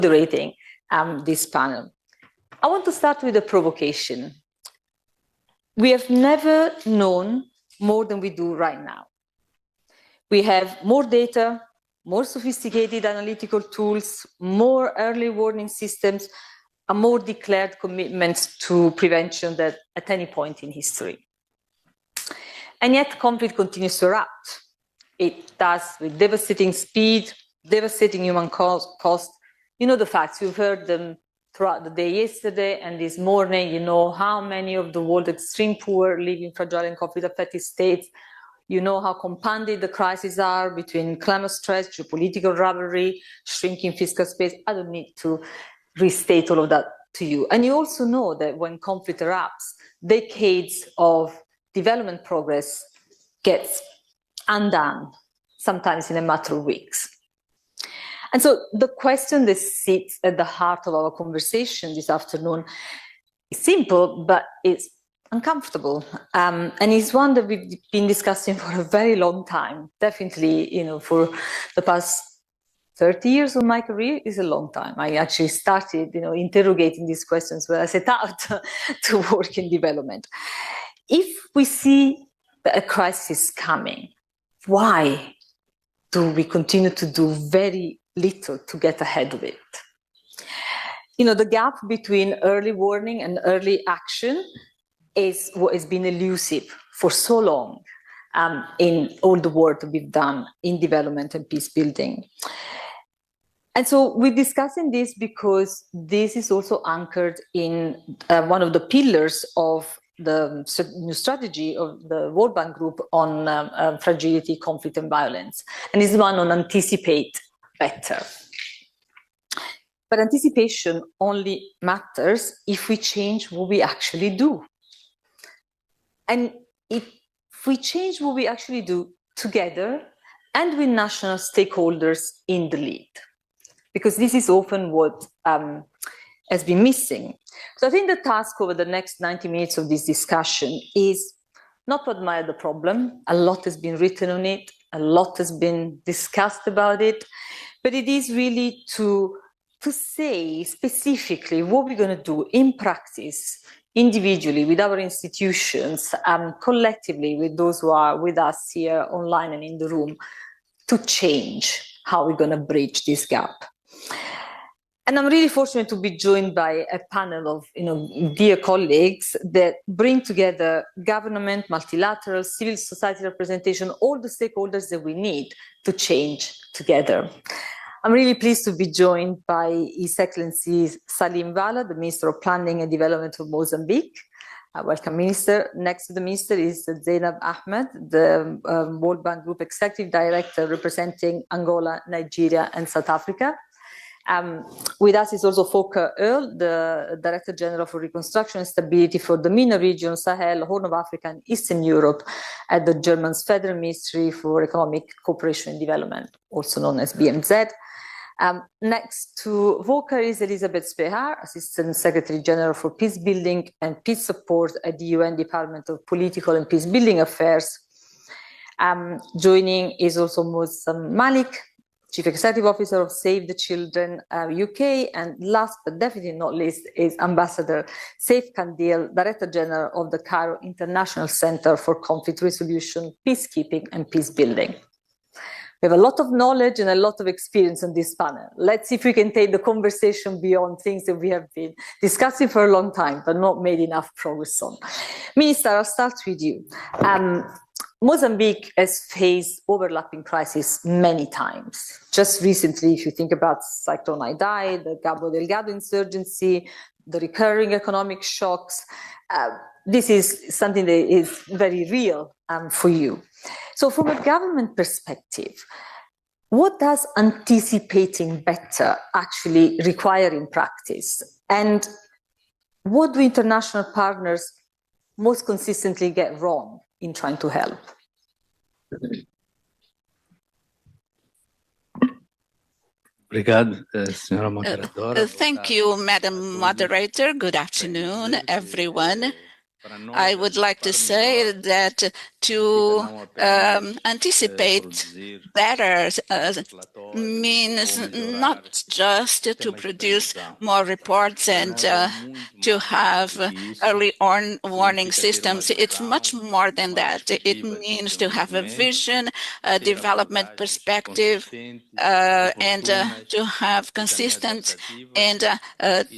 moderating this panel. I want to start with a provocation. We have never known more than we do right now. We have more data, more sophisticated analytical tools, more early warning systems, and more declared commitments to prevention than at any point in history. And yet conflict continues to erupt. It does with devastating speed, devastating human cost. You know the facts, you've heard them throughout the day yesterday and this morning. You know how many of the world's extreme poor live in fragile and conflict-affected states. You know how compounded the crises are between climate stress, geopolitical rivalry, shrinking fiscal space. I don't need to restate all of that to you. And you also know that when conflict erupts, decades of development progress gets undone, sometimes in a matter of weeks. And so the question that sits at the heart of our conversation this afternoon is simple, but it's uncomfortable. And it's one that we've been discussing for a very long time. Definitely, you know, for the past 30 years of my career is a long time. I actually started, you know, interrogating these questions when I set out to work in development. If we see a crisis coming, why do we continue to do very little to get ahead of it? You know, the gap between early warning and early action is what has been elusive for so long in all the work that we've done in development and peace building. And so we're discussing this because this is also anchored in one of the pillars of the new strategy of the World Bank Group on fragility, conflict, and violence. And it's one on anticipate better. But anticipation only matters if we change what we actually do. And if we change what we actually do together and with national stakeholders in the lead, because this is often what has been missing. So I think the task over the next 90 minutes of this discussion is not to admire the problem. A lot has been written on it, a lot has been discussed about it, but it is really to say specifically what we're going to do in practice, individually, with our institutions, collectively with those who are with us here online and in the room, to change how we're going to bridge this gap. And I'm really fortunate to be joined by a panel of, you know, dear colleagues that bring together government, multilateral, civil society representation, all the stakeholders that we need to change together. I'm really pleased to be joined by His Excellency Salim Vala, the Minister of Planning and Development of Mozambique. Welcome, Minister. Next to the Minister is Zainab Ahmed, the World Bank Group Executive Director representing Angola, Nigeria, and South Africa. With us is also Volker Earl, the Director General for Reconstruction and Stability for the MENA region, Sahel, Horn of Africa, and Eastern Europe at the German Federal Ministry for Economic Cooperation and Development, also known as BMZ. Next to Volker is Elisabeth Spehar, Assistant Secretary General for Peace Building and Peace Support at the UN Department of Political and Peace Building Affairs. Joining is also Mozam Malik, Chief Executive Officer of Save the Children UK, and last but definitely not least is Ambassador Saif Kandil, Director General of the Cairo International Center for Conflict Resolution, Peacekeeping and Peace Building. We have a lot of knowledge and a lot of experience on this panel. Let's see if we can take the conversation beyond things that we have been discussing for a long time, but not made enough progress on. Minister, I'll start with you. Mozambique has faced overlapping crises many times. Just recently, if you think about Cyclone Idai, the Cabo Delgado insurgency, the recurring economic shocks, this is something that is very real for you. So from a government perspective, what does anticipating better actually require in practice? And what do international partners most consistently get wrong in trying to help? Thank you, Madam Moderator. Good afternoon, everyone. I would like to say that to anticipate better means not just to produce more reports and to have early warning systems. It's much more than that. It means to have a vision, a development perspective, and to have consistent and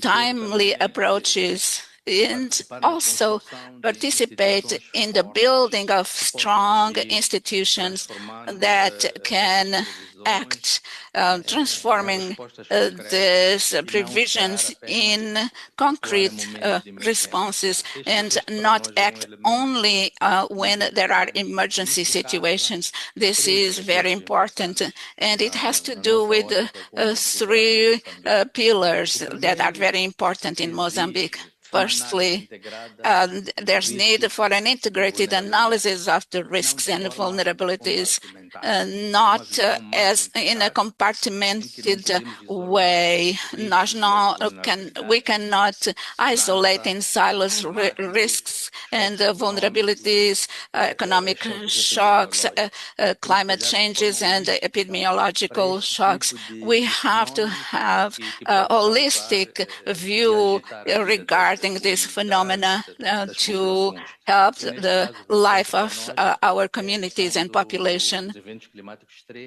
timely approaches, and also participate in the building of strong institutions that can act, transforming these provisions in concrete responses, and not act only when there are emergency situations. This is very important, and it has to do with three pillars that are very important in Mozambique. Firstly, there's need for an integrated analysis of the risks and vulnerabilities, not as in a compartmented way. We cannot isolate in silos risks and vulnerabilities, economic shocks, climate changes, and epidemiological shocks. We have to have a holistic view regarding this phenomena to help the life of our communities and population.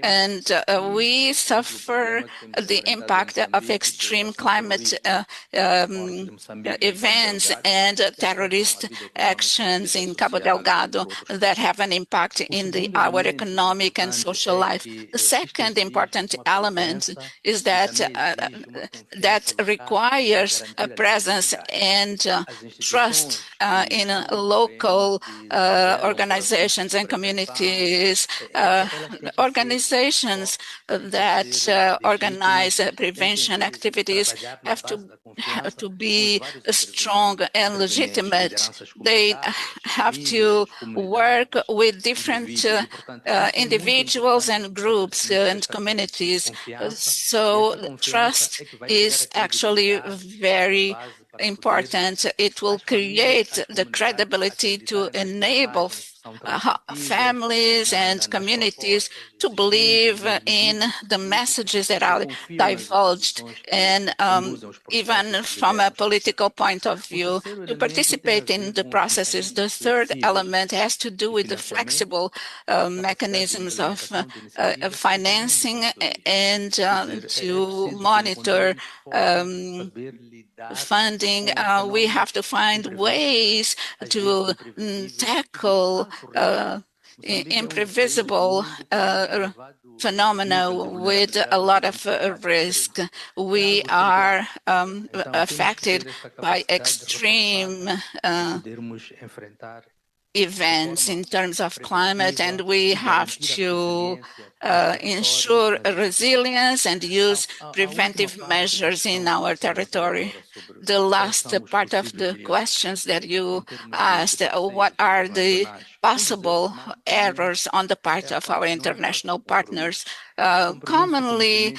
And we suffer the impact of extreme climate events and terrorist actions in Cabo Delgado that have an impact in our economic and social life. The second important element is that requires a presence and trust in local organizations and communities, organizations that organize prevention activities have to be strong and legitimate. They have to work with different individuals and groups and communities. So trust is actually very important. It will create the credibility to enable families and communities to believe in the messages that are divulged, and even from a political point of view, to participate in the processes. The third element has to do with the flexible mechanisms of financing and to monitor funding. We have to find ways to tackle imprevisible phenomena with a lot of risk. We are affected by extreme events in terms of climate, and we have to ensure resilience and use preventive measures in our territory. The last part of the questions that you asked, what are the possible errors on the part of our international partners? Commonly,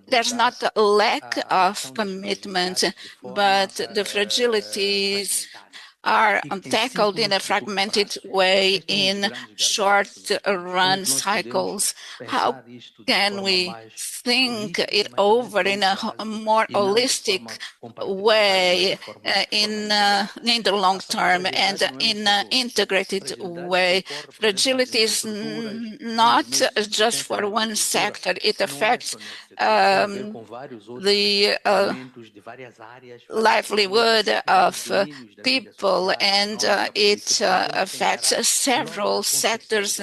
there's not a lack of commitment, but the fragilities are tackled in a fragmented way in short-run cycles. How can we think it over in a more holistic way in the long term and in an integrated way? Fragility is not just for one sector. It affects the livelihood of people, and it affects several sectors.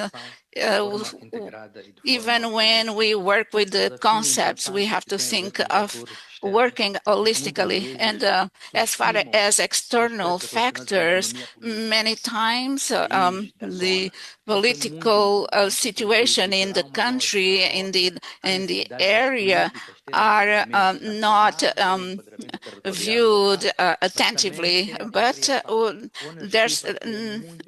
Even when we work with the concepts, we have to think of working holistically. And as far as external factors, many times the political situation in the country, in the area, are not viewed attentively, but there's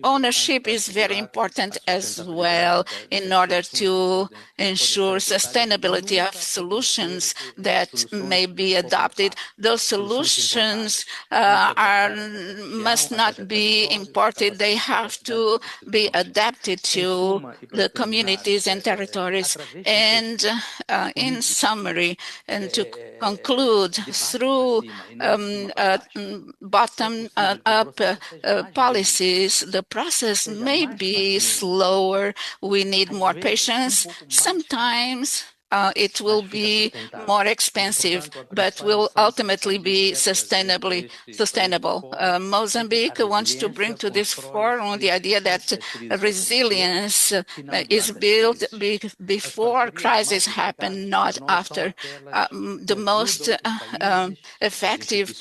ownership is very important as well in order to ensure sustainability of solutions that may be adopted. Those solutions must not be imported. They have to be adapted to the communities and territories. And in summary, and to conclude, through bottom-up policies, the process may be slower. We need more patience. Sometimes it will be more expensive, but will ultimately be sustainable. Mozambique wants to bring to this forum the idea that resilience is built before crises happen, not after. The most effective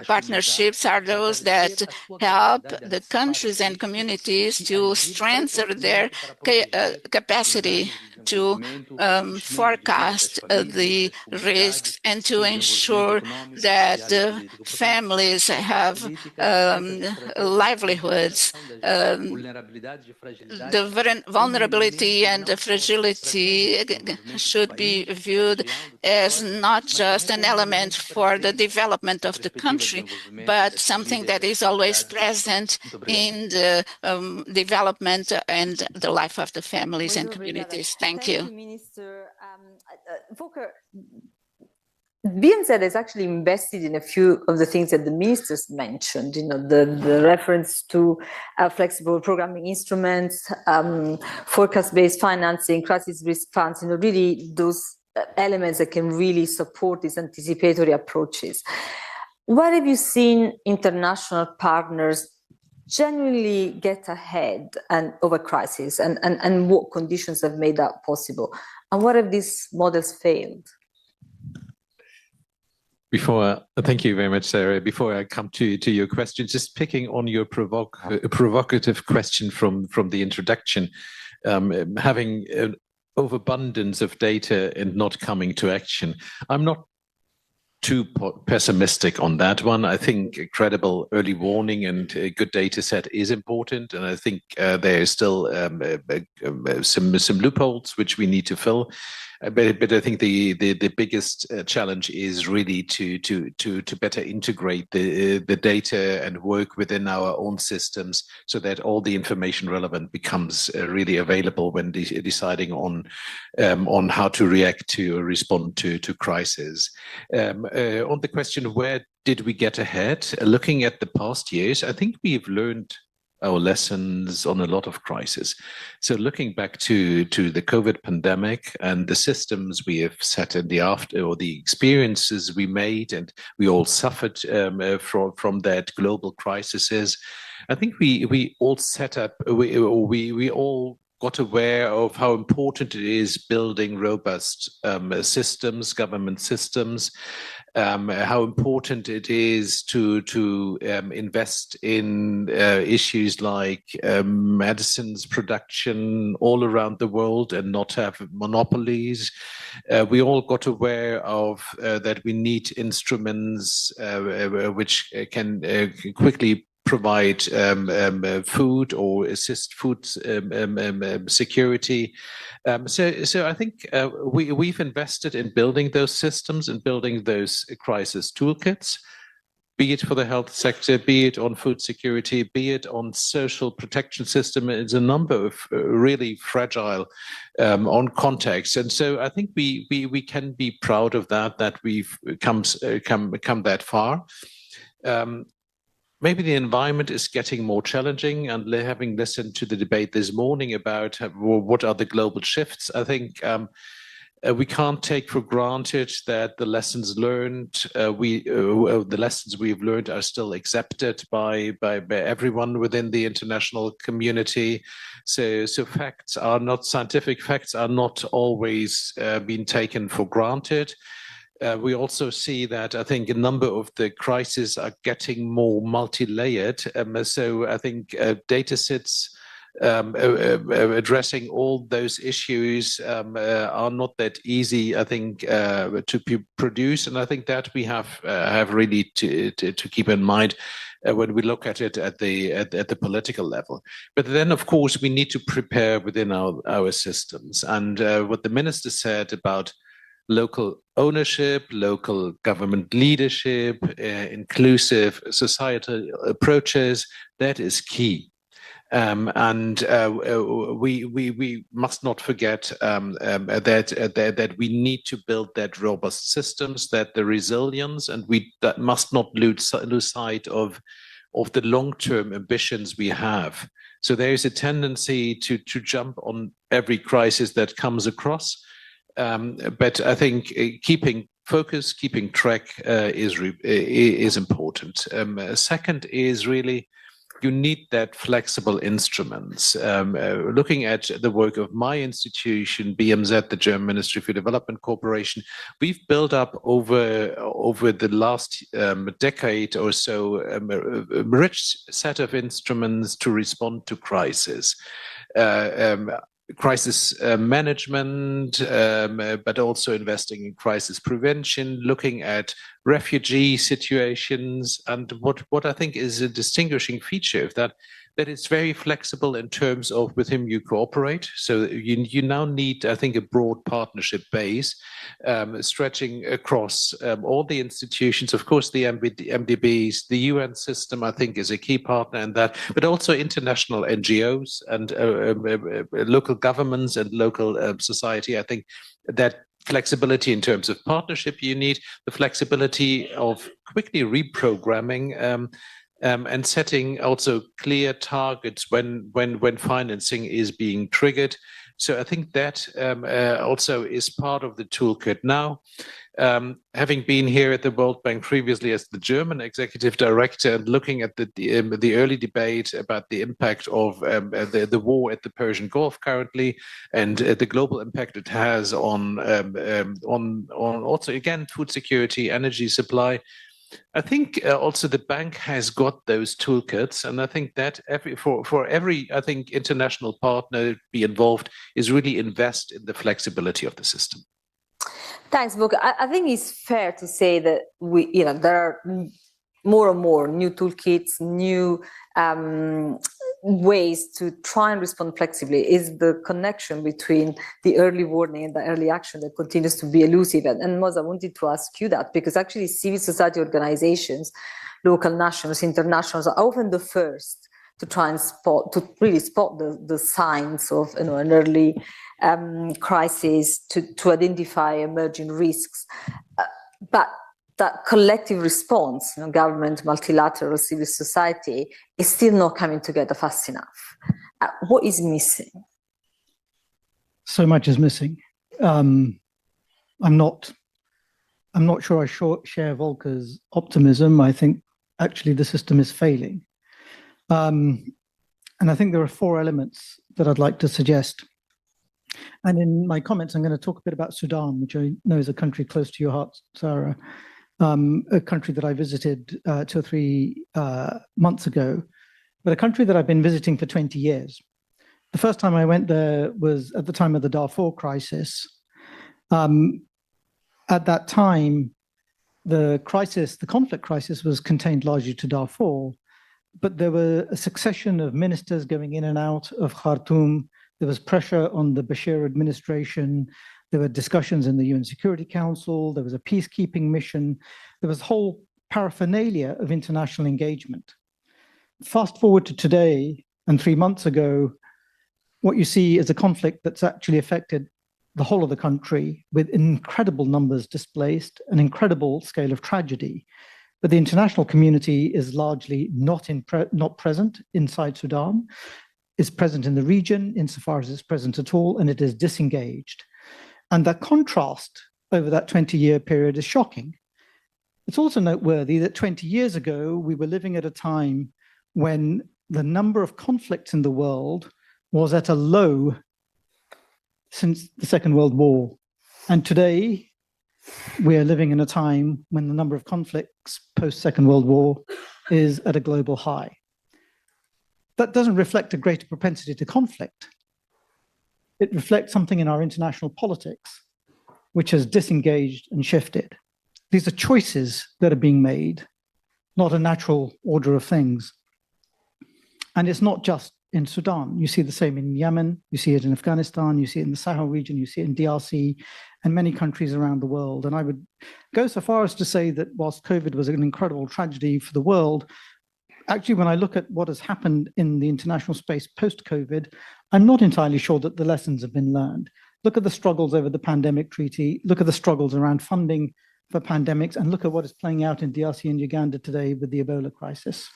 partnerships are those that help the countries and communities to strengthen their capacity to forecast the risks and to ensure that families have livelihoods. The vulnerability and the fragility should be viewed as not just an element for the development of the country, but something that is always present in the development and the life of the families and communities. Thank you. Minister. Volker, BNZ has actually invested in a few of the things that the ministers mentioned, the reference to flexible programming instruments, forecast-based financing, crisis risk funds, really those elements that can really support these anticipatory approaches. What have you seen international partners genuinely get ahead of a crisis, and what conditions have made that possible? And what have these models failed? Thank you very much, Sarah. Before I come to your question, just picking on your provocative question from the introduction, having an overabundance of data and not coming to action. I'm not too pessimistic on that one. I think a credible early warning and a good data set is important, and I think there is still some loopholes which we need to fill. But I think the biggest challenge is really to better integrate the data and work within our own systems so that all the information relevant becomes really available when deciding on how to react to or respond to crises. On the question of where did we get ahead, looking at the past years, I think we've learned our lessons on a lot of crises. So looking back to the COVID pandemic and the systems we have set in the after, or the experiences we made, and we all suffered from that global crises, I think we all set up, we all got aware of how important it is building robust systems, government systems, how important it is to invest in issues like medicines production all around the world and not have monopolies. We all got aware of that we need instruments which can quickly provide food or assist food security. So I think we've invested in building those systems and building those crisis toolkits, be it for the health sector, be it on food security, be it on social protection system. It's a number of really fragile on context. And so I think we can be proud of that we've come that far. Maybe the environment is getting more challenging, and having listened to the debate this morning about what are the global shifts, I think we can't take for granted that the lessons learned, the lessons we've learned are still accepted by everyone within the international community. So facts are not scientific. Facts are not always being taken for granted. We also see that I think a number of the crises are getting more multi-layered. So I think data sets addressing all those issues are not that easy, I think, to produce. And I think that we have really to keep in mind when we look at it at the political level. But then, of course, we need to prepare within our systems. And what the minister said about local ownership, local government leadership, inclusive societal approaches, that is key. And we must not forget that we need to build that robust systems, that the resilience, and that must not lose sight of the long-term ambitions we have. So there is a tendency to jump on every crisis that comes across. But I think keeping focus, keeping track is important. Second is really you need that flexible instruments. Looking at the work of my institution, BMZ, the German Ministry for Development Cooperation, we've built up over the last decade or so a rich set of instruments to respond to crisis. Crisis management, but also investing in crisis prevention, looking at refugee situations, and what I think is a distinguishing feature of that it's very flexible in terms of with whom you cooperate. So you now need, I think, a broad partnership base stretching across all the institutions. Of course, the MDBs, the UN system, I think, is a key partner in that, but also international NGOs and local governments and local society. I think that flexibility in terms of partnership you need, the flexibility of quickly reprogramming and setting also clear targets when financing is being triggered. So I think that also is part of the toolkit now. Having been here at the World Bank previously as the German executive director and looking at the early debate about the impact of the war at the Persian Gulf currently and the global impact it has on also again food security, energy supply. I think also the bank has got those toolkits, and I think that for every I think international partner be involved is really invest in the flexibility of the system. Thanks, Book. I think it's fair to say that there are more and more new toolkits, new ways to try and respond flexibly. Is the connection between the early warning and the early action that continues to be elusive. And Moz, I wanted to ask you that because actually civil society organizations, local, nationals, internationals are often the first to try and really spot the signs of an early crisis, to identify emerging risks. But that collective response, government, multilateral, civil society, is still not coming together fast enough. What is missing? So much is missing. I'm not sure I share Volker's optimism. I think actually the system is failing. And I think there are 4 elements that I'd like to suggest. And in my comments, I'm going to talk a bit about Sudan, which I know is a country close to your heart, Sarah. A country that I visited 2 or 3 months ago, but a country that I've been visiting for 20 years. The first time I went there was at the time of the Darfur crisis. At that time, the conflict crisis was contained largely to Darfur, but there were a succession of ministers going in and out of Khartoum. There was pressure on the Bashir administration. There were discussions in the UN Security Council. There was a peacekeeping mission. There was a whole paraphernalia of international engagement. Fast forward to today, and 3 months ago, what you see is a conflict that's actually affected the whole of the country with incredible numbers displaced, an incredible scale of tragedy. But the international community is largely not present inside Sudan, is present in the region insofar as it's present at all, and it is disengaged. And the contrast over that 20-year period is shocking. It's also noteworthy that 20 years ago, we were living at a time when the number of conflicts in the world was at a low since the Second World War. And today, we are living in a time when the number of conflicts post-Second World War is at a global high. that doesn't reflect a greater propensity to conflict. It reflects something in our international politics, which has disengaged and shifted. These are choices that are being made, not a natural order of things. And it's not just in Sudan. You see the same in Yemen, you see it in Afghanistan, you see it in the Sahel region, you see it in DRC, and many countries around the world. And I would go so far as to say that whilst COVID was an incredible tragedy for the world, actually, when I look at what has happened in the international space post-COVID, I'm not entirely sure that the lessons have been learned. Look at the struggles over the pandemic treaty, look at the struggles around funding for pandemics, and look at what is playing out in DRC and Uganda today with the Ebola crisis.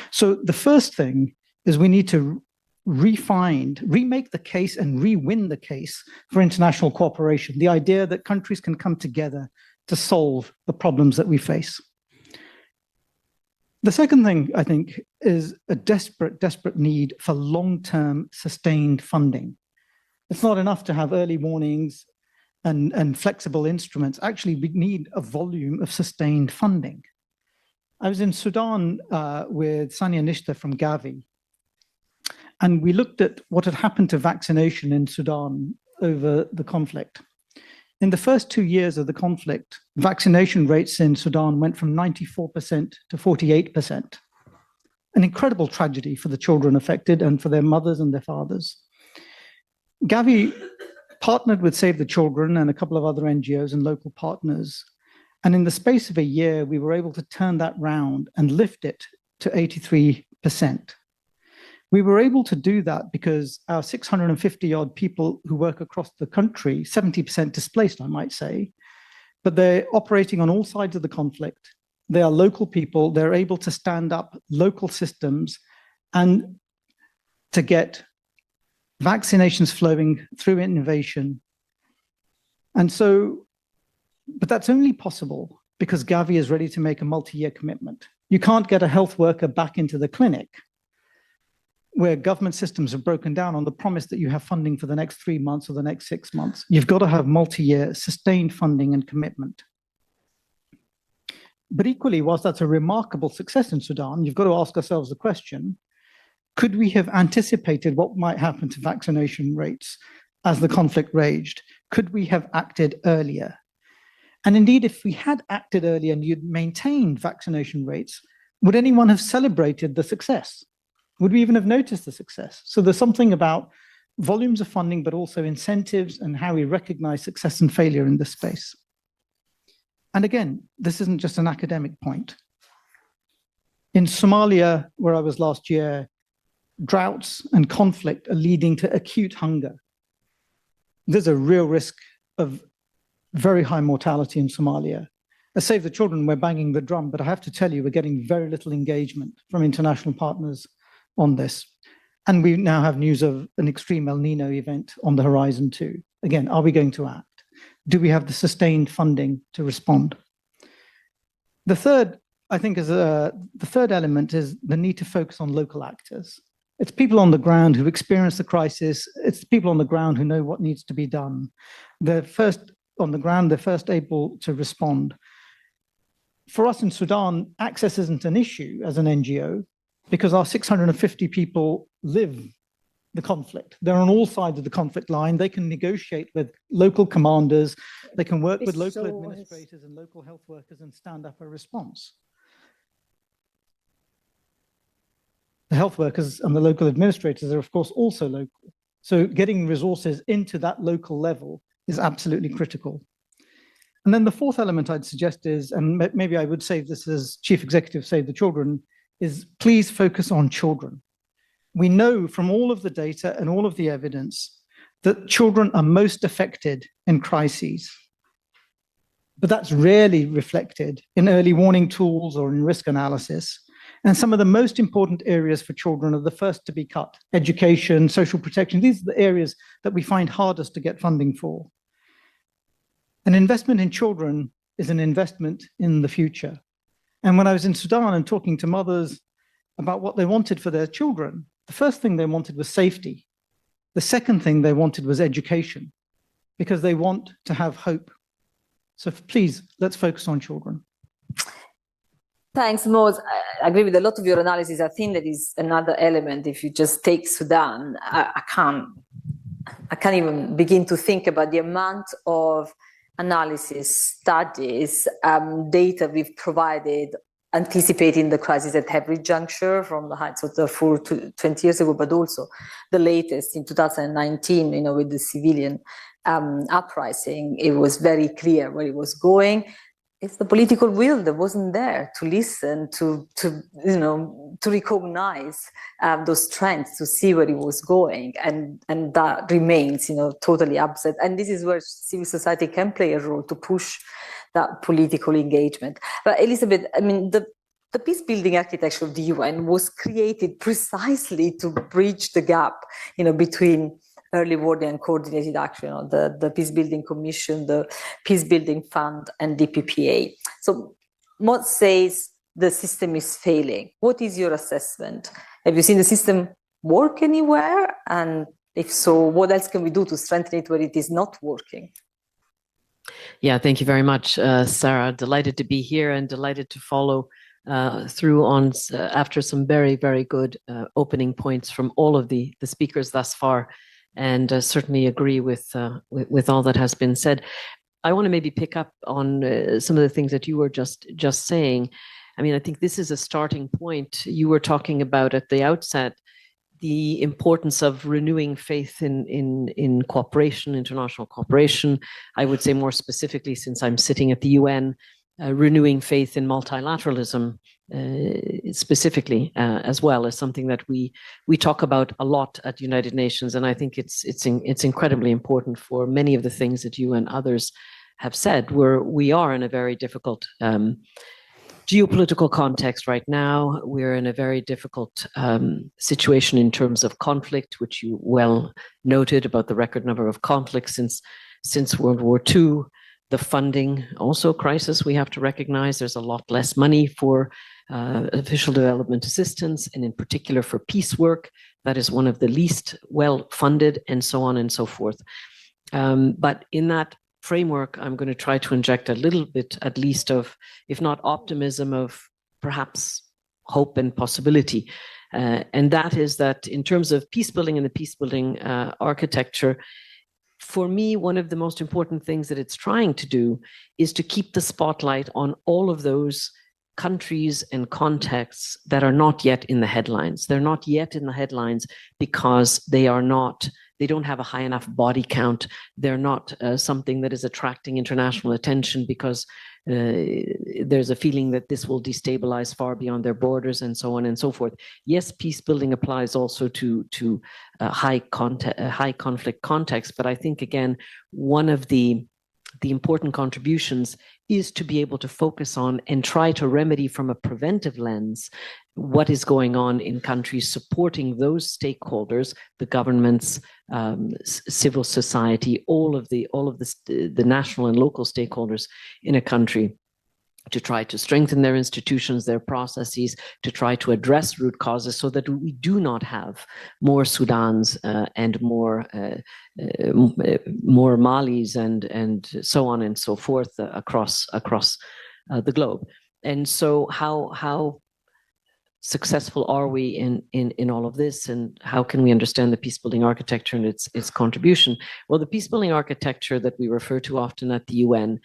So the first thing is we need to remake the case and re-win the case for international cooperation, the idea that countries can come together to solve the problems that we face. The second thing, I think, is a desperate need for long-term sustained funding. It's not enough to have early warnings and flexible instruments. Actually, we need a volume of sustained funding. I was in Sudan with Sania Nishta from Gavi, and we looked at what had happened to vaccination in Sudan over the conflict. In the first 2 years of the conflict, vaccination rates in Sudan went from 94% to 48%. An incredible tragedy for the children affected and for their mothers and their fathers. Gavi partnered with Save the Children and a couple of other NGOs and local partners. And in the space of a year, we were able to turn that round and lift it to 83%. We were able to do that because our 650 odd people who work across the country, 70% displaced, I might say, but they're operating on all sides of the conflict. They are local people. They're able to stand up local systems and to get vaccinations flowing through innovation. And so, but that's only possible because Gavi is ready to make a multi-year commitment. You can't get a health worker back into the clinic where government systems have broken down on the promise that you have funding for the next 3 months or the next 6 months. You've got to have multi-year sustained funding and commitment. But equally, whilst that's a remarkable success in Sudan, you've got to ask ourselves the question, could we have anticipated what might happen to vaccination rates as the conflict raged? Could we have acted earlier? And indeed, if we had acted earlier and you'd maintained vaccination rates, would anyone have celebrated the success? Would we even have noticed the success? So there's something about volumes of funding, but also incentives and how we recognize success and failure in this space. And again, this isn't just an academic point. In Somalia, where I was last year, droughts and conflict are leading to acute hunger. There's a real risk of very high mortality in Somalia. At Save the Children, we're banging the drum, but I have to tell you, we're getting very little engagement from international partners on this. And we now have news of an extreme El Nino event on the horizon too. Again, are we going to act? Do we have the sustained funding to respond? The third, I think, is the third element is the need to focus on local actors. It's people on the ground who experience the crisis. It's people on the ground who know what needs to be done. They're first on the ground, they're first able to respond. For us in Sudan, access isn't an issue as an NGO because our 650 people live the conflict. They're on all sides of the conflict line. They can negotiate with local commanders. They can work with local administrators and local health workers and stand up a response. The health workers and the local administrators are, of course, also local. So getting resources into that local level is absolutely critical. And then the fourth element I'd suggest is, and maybe I would say this as Chief Executive Save the Children, is please focus on children. We know from all of the data and all of the evidence that children are most affected in crises. But that's rarely reflected in early warning tools or in risk analysis. And some of the most important areas for children are the first to be cut: education, social protection. These are the areas that we find hardest to get funding for. An investment in children is an investment in the future. And when I was in Sudan and talking to mothers about what they wanted for their children, the first thing they wanted was safety. The second thing they wanted was education, because they want to have hope. So please, let's focus on children. Thanks, Moz. I agree with a lot of your analysis. I think that is another element. If you just take Sudan, I can't even begin to think about the amount of analysis, studies, data we've provided anticipating the crisis at every juncture, from the heights of Darfur to 20 years ago, but also the latest in 2019, with the civilian uprising. It was very clear where it was going. It's the political will that wasn't there to listen, to recognize those trends, to see where it was going, and that remains, totally absent. And this is where civil society can play a role to push that political engagement. But Elizabeth, I mean, the peace-building architecture of the UN was created precisely to bridge the gap, between early warning and coordinated action, the Peace-Building Commission, the Peace-Building Fund, and DPPA. So Mott says the system is failing. What is your assessment? Have you seen the system work anywhere? And if so, what else can we do to strengthen it where it is not working? Yeah, thank you very much, Sarah. Delighted to be here and delighted to follow through on after some very, very good opening points from all of the speakers thus far. And certainly agree with all that has been said. I want to maybe pick up on some of the things that you were just saying. I mean, I think this is a starting point. You were talking about at the outset the importance of renewing faith in cooperation, international cooperation. I would say more specifically, since I'm sitting at the UN, renewing faith in multilateralism specifically as well, as something that we talk about a lot at United Nations, and I think it's incredibly important for many of the things that you and others have said. We are in a very difficult geopolitical context right now. We're in a very difficult situation in terms of conflict, which you well noted about the record number of conflicts since World War II. The funding also crisis, we have to recognize there's a lot less money for official development assistance, and in particular for peace work. That is one of the least well funded, and so on and so forth. But in that framework, I'm going to try to inject a little bit, at least, of, if not optimism, of perhaps hope and possibility. And that is that in terms of peace building and the peace building architecture, for me, one of the most important things that it's trying to do is to keep the spotlight on all of those countries and contexts that are not yet in the headlines. They're not yet in the headlines because they don't have a high enough body count. They're not something that is attracting international attention because there's a feeling that this will destabilize far beyond their borders, and so on and so forth. Yes, peace building applies also to high conflict context, but I think, again, one of the important contributions is to be able to focus on and try to remedy from a preventive lens what is going on in countries, supporting those stakeholders, the governments, civil society, all of the national and local stakeholders in a country, to try to strengthen their institutions, their processes, to try to address root causes so that we do not have more Sudans and more Malis and so on and so forth across the globe. And so how successful are we in all of this, and how can we understand the peace-building architecture and its contribution? Well, the peace-building architecture that we refer to often at the UN,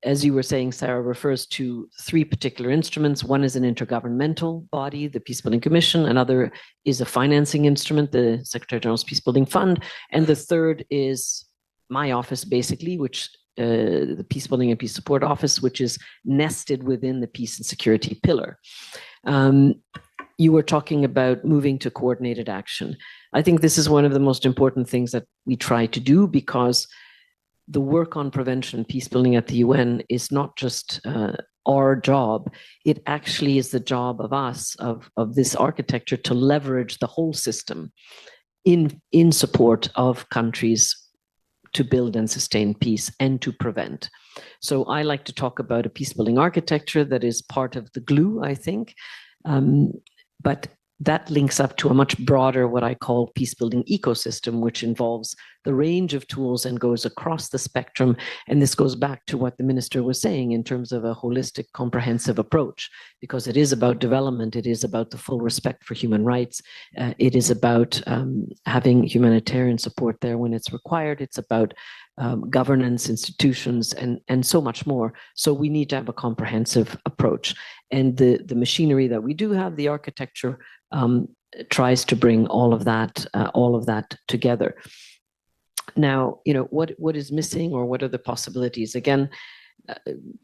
as you were saying, Sarah, refers to three particular instruments. One is an intergovernmental body, the Peacebuilding Commission. Another is a financing instrument, the Secretary General's Peacebuilding Fund. And the third is my office, basically, which the Peacebuilding and Peace Support Office, which is nested within the peace and security pillar. You were talking about moving to coordinated action. I think this is one of the most important things that we try to do, because the work on prevention and peace building at the UN is not just our job. It actually is the job of us, of this architecture, to leverage the whole system in support of countries to build and sustain peace and to prevent. So I like to talk about a peace building architecture that is part of the glue, I think. But that links up to a much broader, what I call peace-building ecosystem, which involves the range of tools and goes across the spectrum. And this goes back to what the minister was saying in terms of a holistic, comprehensive approach, because it is about development, it is about the full respect for human rights, it is about having humanitarian support there when it's required, it's about governance, institutions, and so much more. So we need to have a comprehensive approach. And the machinery that we do have, the architecture, tries to bring all of that together. Now, what is missing, or what are the possibilities? Again,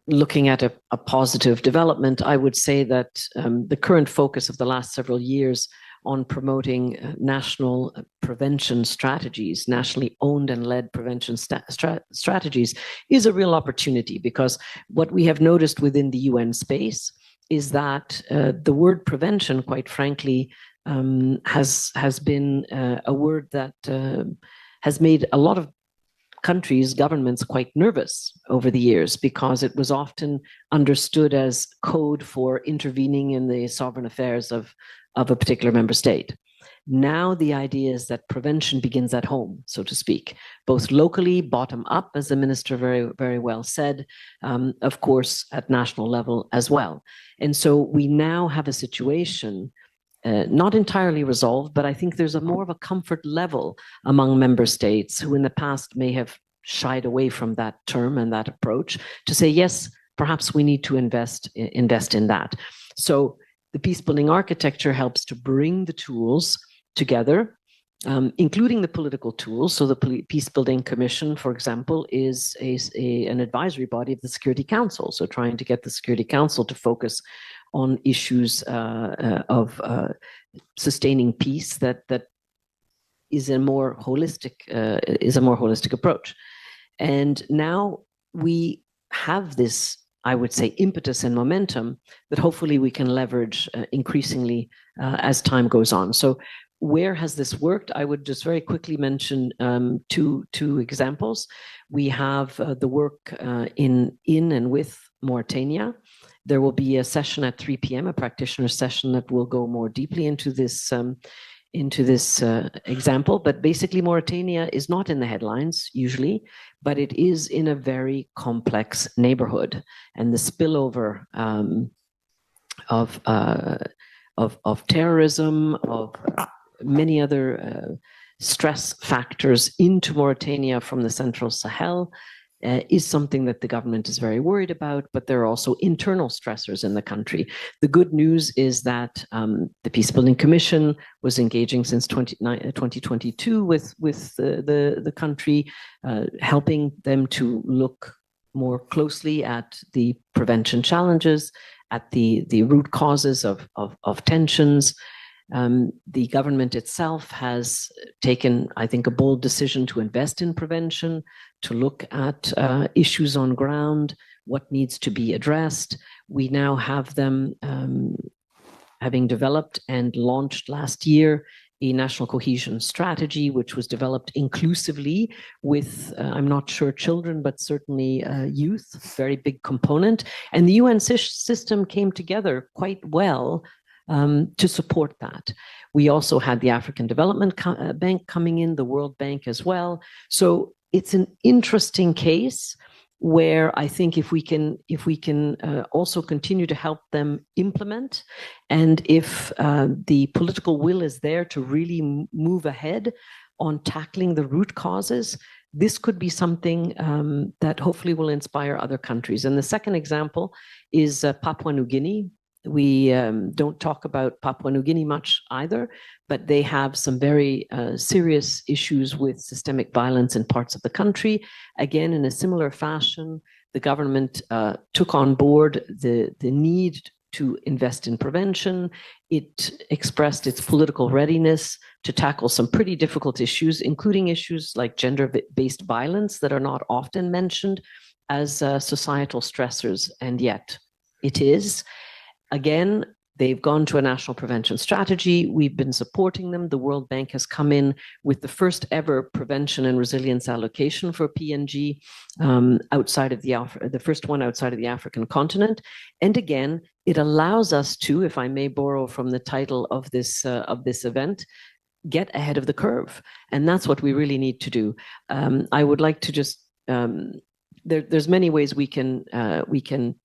looking at a positive development, I would say that the current focus of the last several years on promoting national prevention strategies, nationally owned and led prevention strategies, is a real opportunity, because what we have noticed within the UN space is that the word prevention, quite frankly, has been a word that has made a lot of countries, governments, quite nervous over the years, because it was often understood as code for intervening in the sovereign affairs of a particular member state. Now the idea is that prevention begins at home, so to speak, both locally, bottom up, as the minister very, very well said, of course, at national level as well. And so we now have a situation not entirely resolved, but I think there's more of a comfort level among member states who in the past may have shied away from that term and that approach to say, yes, perhaps we need to invest in that. So the peace-building architecture helps to bring the tools together, including the political tools. So the Peace-Building Commission, for example, is an advisory body of the Security Council. So trying to get the Security Council to focus on issues of sustaining peace that is a more holistic approach. And now we have this, I would say, impetus and momentum that hopefully we can leverage increasingly as time goes on. So where has this worked? I would just very quickly mention two examples. We have the work in and with Mauritania. There will be a session at 3 p.m., a practitioner session that will go more deeply into this example. But basically, Mauritania is not in the headlines usually, but it is in a very complex neighborhood, and the spillover of terrorism, of many other stress factors into Mauritania from the Central Sahel is something that the government is very worried about, but there are also internal stressors in the country. The good news is that the Peace-Building Commission was engaging since 2022 with the country, helping them to look more closely at the prevention challenges, at the root causes of tensions. The government itself has taken, I think, a bold decision to invest in prevention, to look at issues on ground, what needs to be addressed. We now have them having developed and launched last year a national cohesion strategy, which was developed inclusively with, I'm not sure children, but certainly youth, very big component. And the UN system came together quite well to support that. We also had the African Development Bank coming in, the World Bank as well. So it's an interesting case where I think if we can also continue to help them implement, and if the political will is there to really move ahead on tackling the root causes, this could be something that hopefully will inspire other countries. And the second example is Papua New Guinea. We don't talk about Papua New Guinea much either, but they have some very serious issues with systemic violence in parts of the country. Again, in a similar fashion, the government took on board the need to invest in prevention. It expressed its political readiness to tackle some pretty difficult issues, including issues like gender-based violence that are not often mentioned as societal stressors, and yet it is. Again, They've gone to a national prevention strategy. We've been supporting them. The World Bank has come in with the first ever prevention and resilience allocation for PNG outside of the first one outside of the African continent. And again, it allows us to, if I may borrow from the title of this event, get ahead of the curve. And that's what we really need to do. I would like to just, there's many ways we can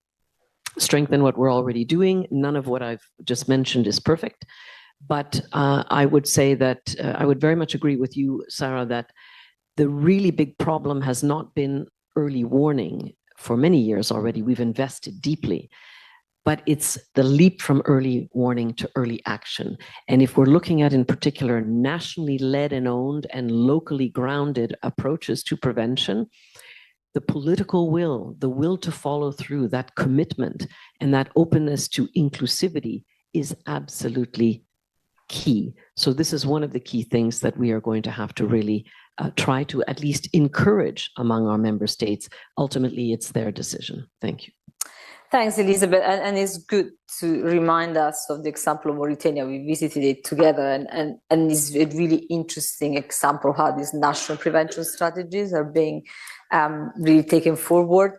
strengthen what we're already doing. None of what I've just mentioned is perfect. But I would say that I would very much agree with you, Sarah, that the really big problem has not been early warning. For many years already, we've invested deeply. But it's the leap from early warning to early action. And if we're looking at, in particular, nationally led and owned and locally grounded approaches to prevention, the political will, the will to follow through, that commitment and that openness to inclusivity is absolutely key. So this is one of the key things that we are going to have to really try to at least encourage among our member states. Ultimately, it's their decision. Thank you. Thanks, Elizabeth. And it's good to remind us of the example of Mauritania. We visited it together, and it's a really interesting example of how these national prevention strategies are being really taken forward.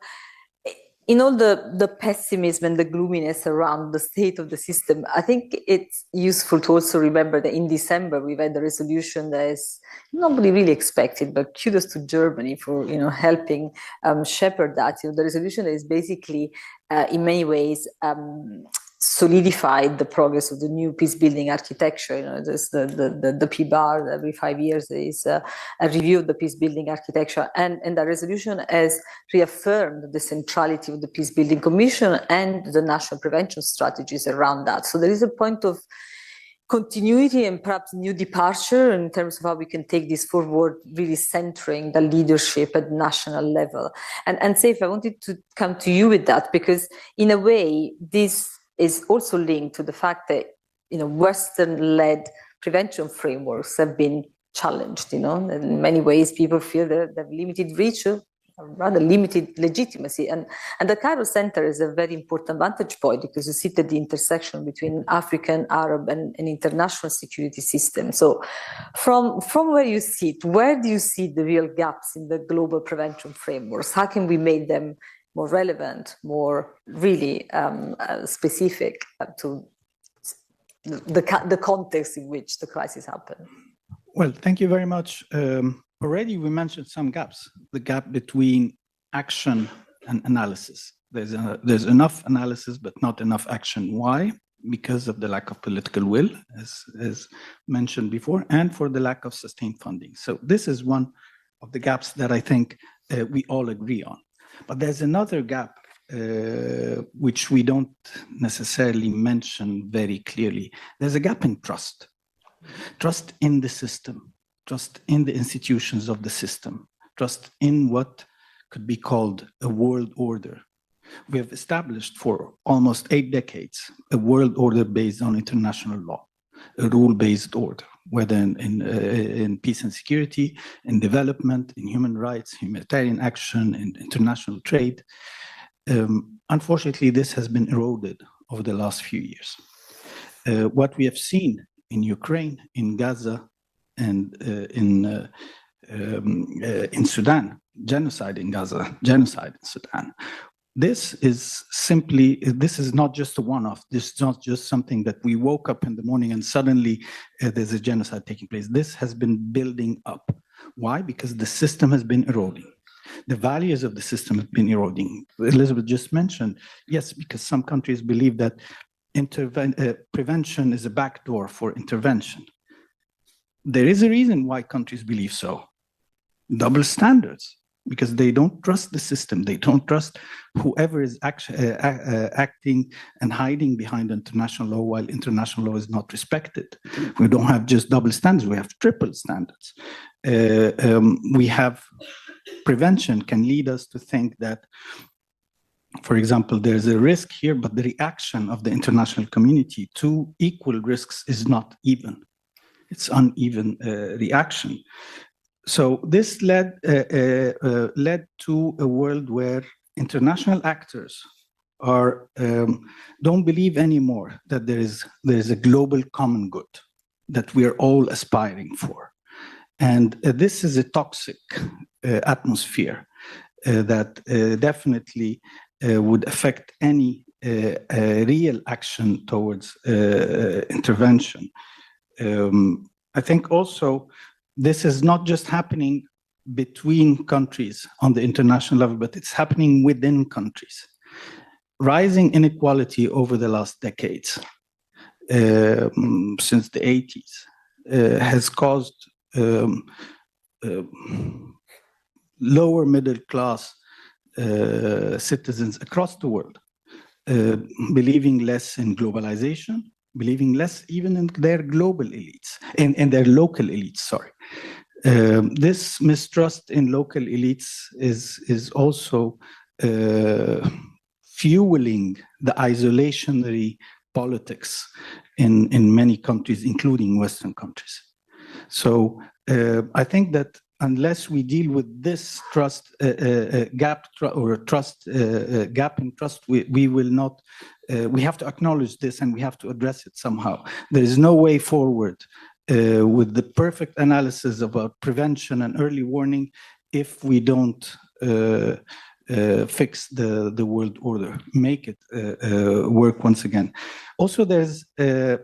In all the pessimism and the gloominess around the state of the system, I think it's useful to also remember that in December we've had a resolution that is nobody really expected, but kudos to Germany for helping shepherd that. The resolution is basically in many ways solidified the progress of the new peace building architecture. There's the PBAR every 5 years there is a review of the peace building architecture, and the resolution has reaffirmed the centrality of the peace building commission and the national prevention strategies around that. So there is a point of continuity and perhaps new departure in terms of how we can take this forward, really centering the leadership at national level. And Saif, I wanted to come to you with that, because in a way this is also linked to the fact that Western-led prevention frameworks have been challenged. In many ways, people feel that they have limited reach, rather limited legitimacy, and the Cairo Center is a very important vantage point because you sit at the intersection between African, Arab, and international security systems. So, from where you sit, where do you see the real gaps in the global prevention frameworks? How can we make them more relevant, more really specific to the context in which the crisis happened? Well, thank you very much. Already we mentioned some gaps, the gap between action and analysis. There's enough analysis, but not enough action. Why? Because of the lack of political will, as mentioned before, and for the lack of sustained funding. So this is one of the gaps that I think we all agree on. But there's another gap which we don't necessarily mention very clearly. There's a gap in trust. Trust in the system, trust in the institutions of the system, trust in what could be called a world order. We have established for almost 8 decades a world order based on international law, a rule-based order, whether in peace and security, in development, in human rights, humanitarian action, in international trade. Unfortunately, this has been eroded over the last few years. What we have seen in Ukraine, in Gaza, and in Sudan, genocide in Gaza, genocide in Sudan. This is not just a one-off. This is not just something that we woke up in the morning and suddenly there's a genocide taking place. This has been building up. Why? Because the system has been eroding. The values of the system have been eroding. Elizabeth just mentioned, yes, because some countries believe that prevention is a backdoor for intervention. There is a reason why countries believe so. Double standards, because they don't trust the system. They don't trust whoever is acting and hiding behind international law while international law is not respected. We don't have just double standards, we have triple standards. We have prevention can lead us to think that, for example, there's a risk here, but the reaction of the international community to equal risks is not even. It's uneven reaction. So this led to a world where international actors are don't believe anymore that there is a global common good that we are all aspiring for. And this is a toxic atmosphere that definitely would affect any real action towards intervention. I think also this is not just happening between countries on the international level, but it's happening within countries. Rising inequality over the last decades, since the 80s, has caused lower middle class citizens across the world believing less in globalization, believing less even in their global elites, in their local elites, sorry. This mistrust in local elites is also fueling the isolationary politics in many countries, including Western countries. So I think that unless we deal with this trust gap in trust, we will not. We have to acknowledge this and we have to address it somehow. There is no way forward with the perfect analysis about prevention and early warning if we don't fix the world order, make it work once again. Also, there's a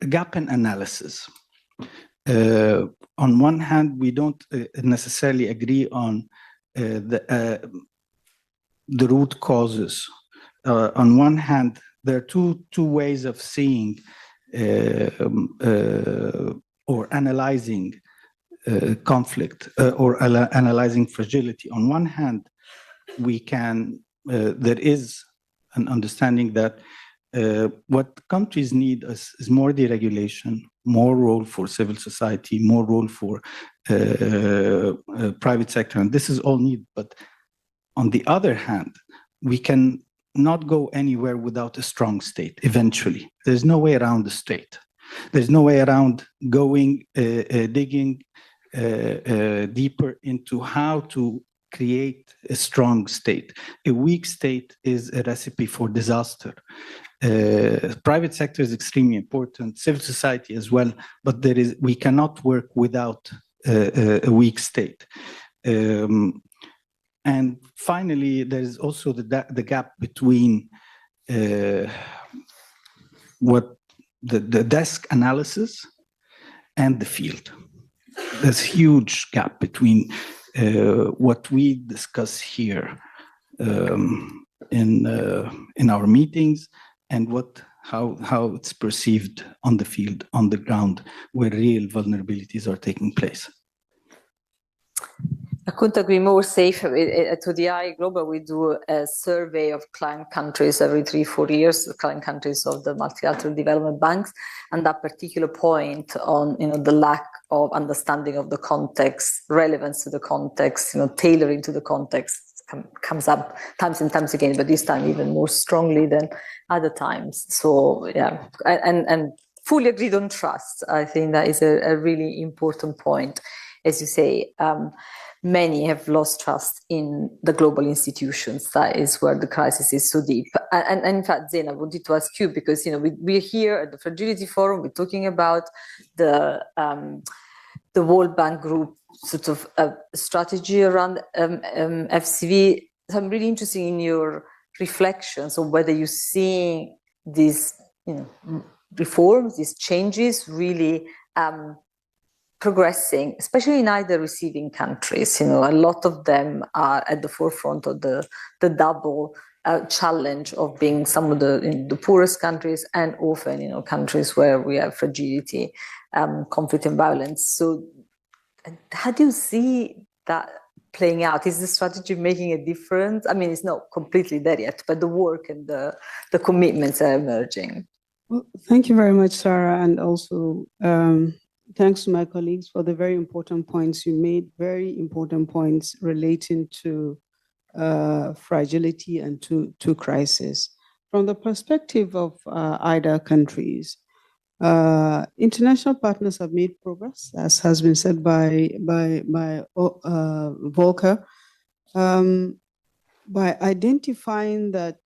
gap in analysis. On one hand, we don't necessarily agree on the root causes. On one hand, there are two ways of seeing or analyzing conflict or analyzing fragility. On one hand, we can, there is an understanding that what countries need is more deregulation, more role for civil society, more role for private sector, and this is all needed. But on the other hand, we can not go anywhere without a strong state eventually. There's no way around the state. There's no way around going, digging deeper into how to create a strong state. A weak state is a recipe for disaster. Private sector is extremely important, civil society as well, but we cannot work without a weak state. And finally, there's also the gap between what the desk analysis and the field. There's a huge gap between what we discuss here in our meetings and how it's perceived on the field, on the ground, where real vulnerabilities are taking place. I couldn't agree more. Safe at ODI Global, we do a survey of client countries every 3-4 years, the client countries of the multilateral development banks, and that particular point on the lack of understanding of the context, relevance to the context, tailoring to the context comes up times and times again, but this time even more strongly than other times. So yeah, and fully agreed on trust. I think that is a really important point. As you say, many have lost trust in the global institutions. That is where the crisis is so deep. And in fact, Zain, I wanted to ask you, because we're here at the Fragility Forum, we're talking about the World Bank Group sort of strategy around FCV. So I'm really interested in your reflections on whether you're seeing these reforms, these changes really progressing, especially in either receiving countries. A lot of them are at the forefront of the double challenge of being some of the poorest countries, and often countries where we have fragility, conflict and violence. So how do you see that playing out? Is the strategy making a difference? I mean, it's not completely there yet, but the work and the commitments are emerging. Well, thank you very much, Sarah, and also thanks to my colleagues for the very important points you made, very important points relating to fragility and to crisis. From the perspective of IDA countries, international partners have made progress, as has been said by Volker, by identifying that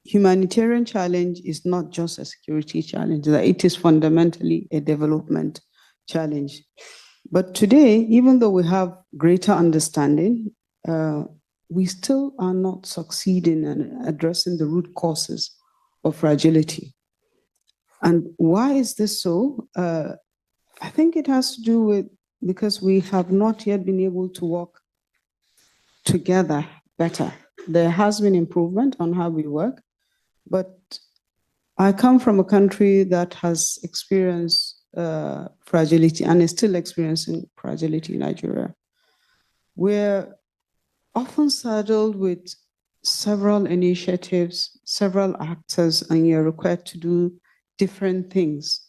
humanitarian challenge is not just a security challenge, that it is fundamentally a development challenge. But today, even though we have greater understanding, we still are not succeeding in addressing the root causes of fragility. And why is this so? I think it has to do with because we have not yet been able to work together better. There has been improvement on how we work, but I come from a country that has experienced fragility and is still experiencing fragility in Nigeria. We're often saddled with several initiatives, several actors, and you're required to do different things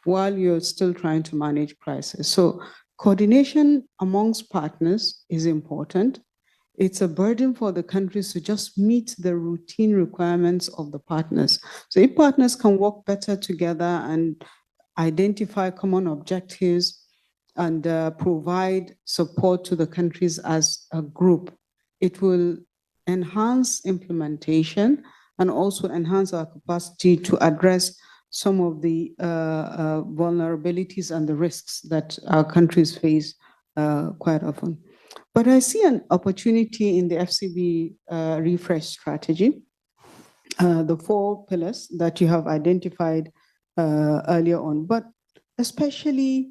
while you're still trying to manage crisis. So coordination amongst partners is important. It's a burden for the countries to just meet the routine requirements of the partners. So if partners can work better together and identify common objectives and provide support to the countries as a group, it will enhance implementation and also enhance our capacity to address some of the vulnerabilities and the risks that our countries face quite often. But I see an opportunity in the FCB refresh strategy, the 4 pillars that you have identified earlier on, but especially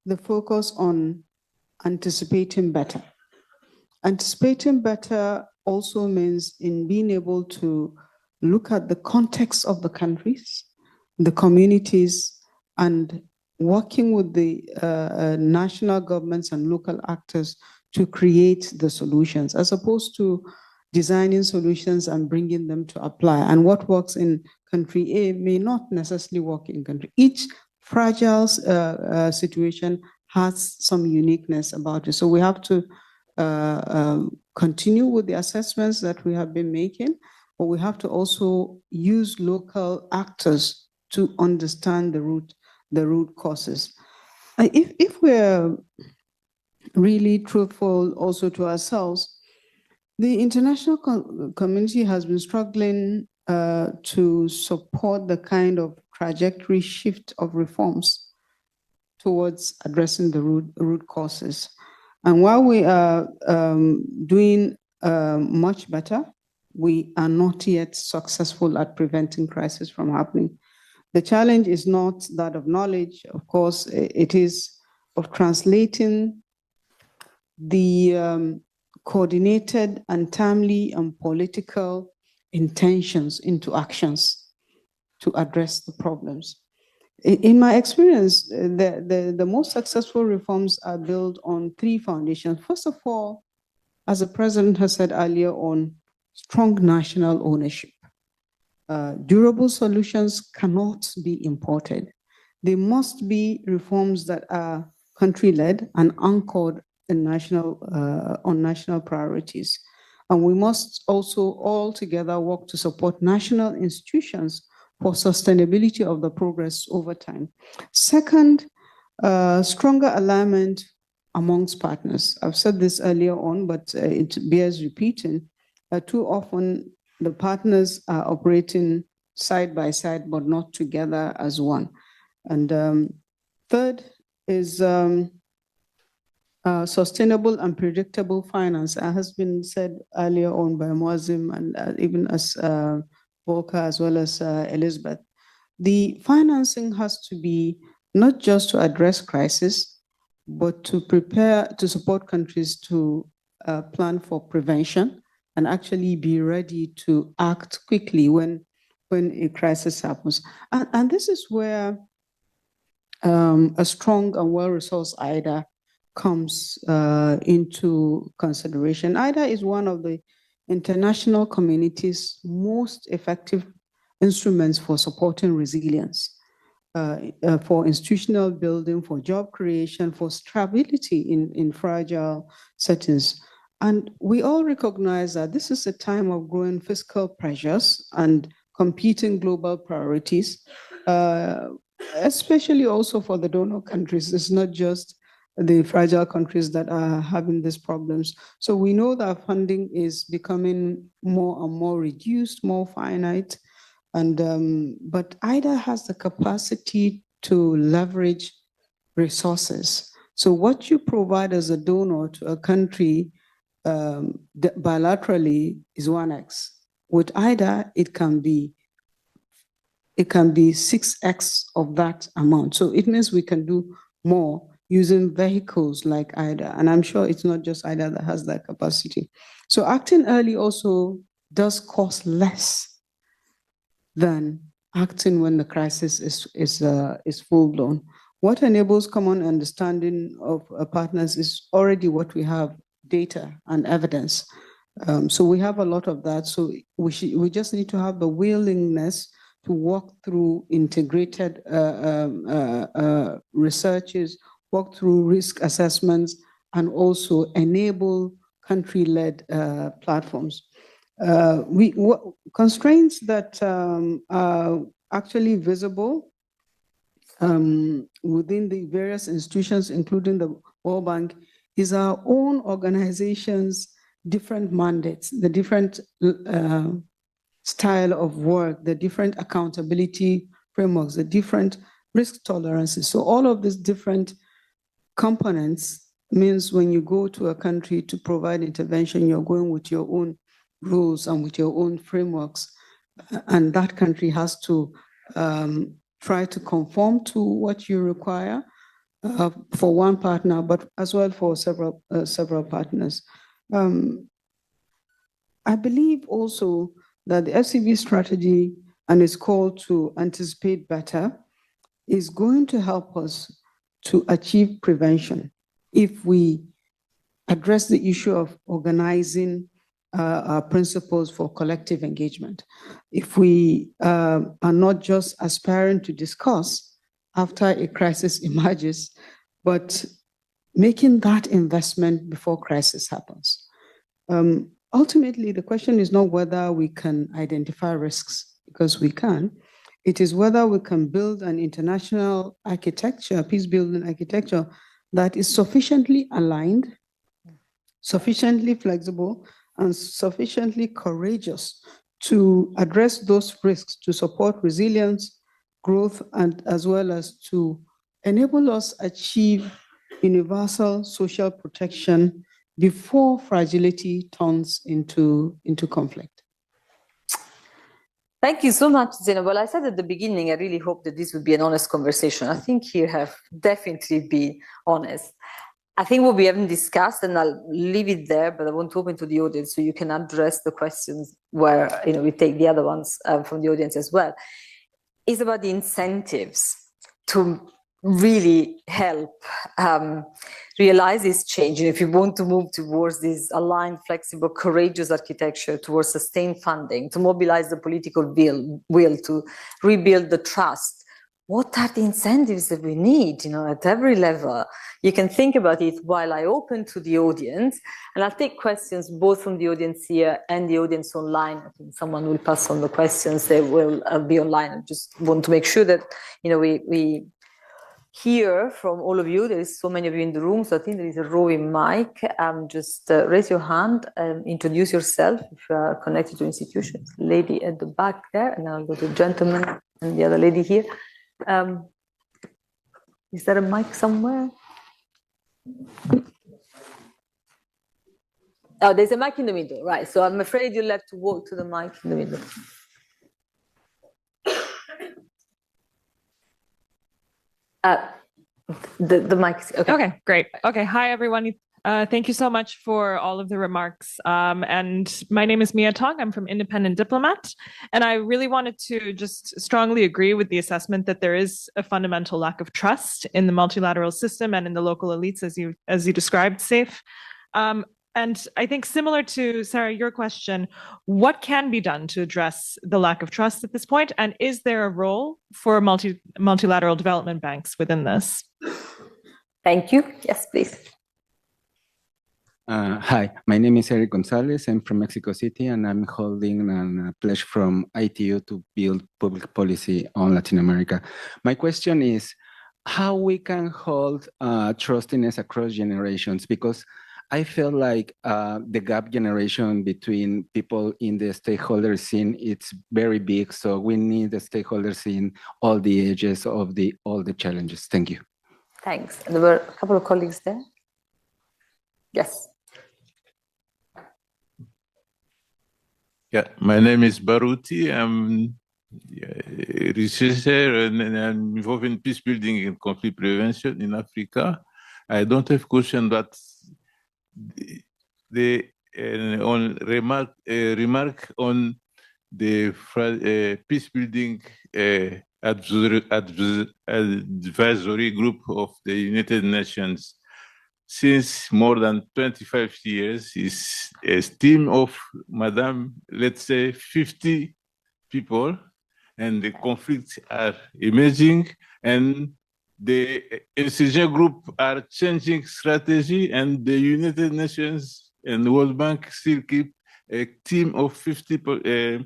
the focus on anticipating better. Anticipating better also means in being able to look at the context of the countries, the communities, and working with the national governments and local actors to create the solutions, as opposed to designing solutions and bringing them to apply. And what works in country A may not necessarily work in country. Each fragile situation has some uniqueness about it. So we have to continue with the assessments that we have been making, but we have to also use local actors to understand the root causes. If we're really truthful also to ourselves, the international community has been struggling to support the kind of trajectory shift of reforms towards addressing the root causes. And while we are doing much better, we are not yet successful at preventing crisis from happening. The challenge is not that of knowledge, of course, it is of translating the coordinated and timely and political intentions into actions to address the problems. In my experience, the most successful reforms are built on 3 foundations. First of all, as the president has said earlier on, strong national ownership. Durable solutions cannot be imported. They must be reforms that are country-led and anchored in on national priorities. And we must also all together work to support national institutions for sustainability of the progress over time. Second, stronger alignment amongst partners. I've said this earlier on, but it bears repeating. Too often, the partners are operating side by side, but not together as one. And third is sustainable and predictable finance. As has been said earlier on by Mozim and even as Volker as well as Elizabeth. The financing has to be not just to address crisis, but to prepare to support countries to plan for prevention and actually be ready to act quickly when a crisis happens. And this is where a strong and well-resourced IDA comes into consideration. IDA is one of the international community's most effective instruments for supporting resilience, for institutional building, for job creation, for stability in fragile settings. And we all recognize that this is a time of growing fiscal pressures and competing global priorities, especially also for the donor countries. It's not just the fragile countries that are having these problems. So we know that funding is becoming more and more reduced, more finite, and but IDA has the capacity to leverage resources. So what you provide as a donor to a country bilaterally is 1x. With IDA, it can be 6x of that amount. So it means we can do more using vehicles like IDA. And I'm sure it's not just IDA that has that capacity. So acting early also does cost less than acting when the crisis is full blown. What enables common understanding of partners is already what we have, data and evidence. So we have a lot of that. So we just need to have the willingness to walk through integrated researches, walk through risk assessments, and also enable country-led platforms. Constraints that are actually visible within the various institutions, including the World Bank, is our own organizations' different mandates, the different style of work, the different accountability frameworks, the different risk tolerances. So all of these different components means when you go to a country to provide intervention, you're going with your own rules and with your own frameworks. And that country has to try to conform to what you require for one partner, but as well for several partners. I believe also that the FCB strategy and its call to anticipate better is going to help us to achieve prevention if we address the issue of organizing our principles for collective engagement. If we are not just aspiring to discuss after a crisis emerges, but making that investment before crisis happens. Ultimately, the question is not whether we can identify risks, because we can. It is whether we can build an international architecture, peace-building architecture, that is sufficiently aligned, sufficiently flexible, and sufficiently courageous to address those risks, to support resilience, growth, and as well as to enable us achieve universal social protection before fragility turns into conflict. Thank you so much, Zainab. Well, I said at the beginning, I really hope that this would be an honest conversation. I think you have definitely been honest. I think what we haven't discussed, and I'll leave it there, but I want to open to the audience so you can address the questions where we take the other ones from the audience as well, is about the incentives to really help realize this change. And if you want to move towards this aligned, flexible, courageous architecture, towards sustained funding, to mobilize the political will to rebuild the trust, what are the incentives that we need, at every level? You can think about it while I open to the audience, and I'll take questions both from the audience here and the audience online. I think someone will pass on the questions. They will be online. I just want to make sure that, we hear from all of you. There is so many of you in the room, so I think there is a roving mic. Just raise your hand and introduce yourself if you are connected to institutions. Lady at the back there, and I'll go to the gentleman and the other lady here. Is there a mic somewhere? Oh, there's a mic in the middle, right? So I'm afraid you'll have to walk to the mic in the middle. The mic is okay. Okay, great. Okay, hi everyone. Thank you so much for all of the remarks. And my name is Mia Tong. I'm from Independent Diplomat. And I really wanted to just strongly agree with the assessment that there is a fundamental lack of trust in the multilateral system and in the local elites, as you described, Saif. And I think similar to Sarah, your question, what can be done to address the lack of trust at this point? And is there a role for multilateral development banks within this? Thank you. Yes, please. Hi, my name is Eric Gonzalez. I'm from Mexico City, and I'm holding a pledge from ITU to build public policy on Latin America. My question is, how we can hold trustiness across generations, because I feel like the gap generation between people in the stakeholder scene, it's very big. So we need the stakeholders in all the ages of all the challenges. Thank you. Thanks. There were a couple of colleagues there. Yes. Yeah, my name is Baruti. I'm a researcher and I'm involved in peace building and conflict prevention in Africa. I don't have question, but the remark on the peace building advisory group of the United Nations. Since more than 25 years, is a team of, let's say 50 people, and the conflicts are emerging, and the insurgent group are changing strategy, and the United Nations and the World Bank still keep a team of 15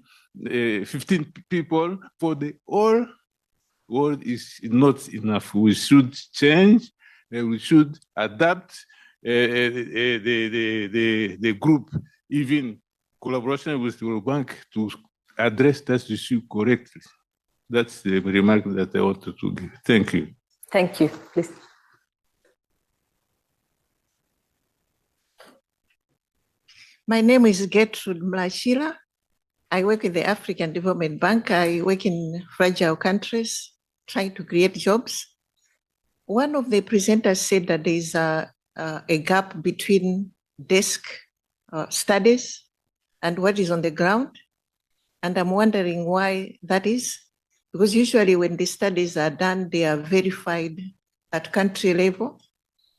people for the whole world. Is not enough. We should change. We should adapt the group, even collaboration with the World Bank, to address that issue correctly. That's the remark that I wanted to give. Thank you. Thank you. Please. My name is Gertrude Mlashila. I work with the African Development Bank. I work in fragile countries, trying to create jobs. One of the presenters said that there is a gap between desk studies and what is on the ground. And I'm wondering why that is. Because usually when the studies are done, they are verified at country level.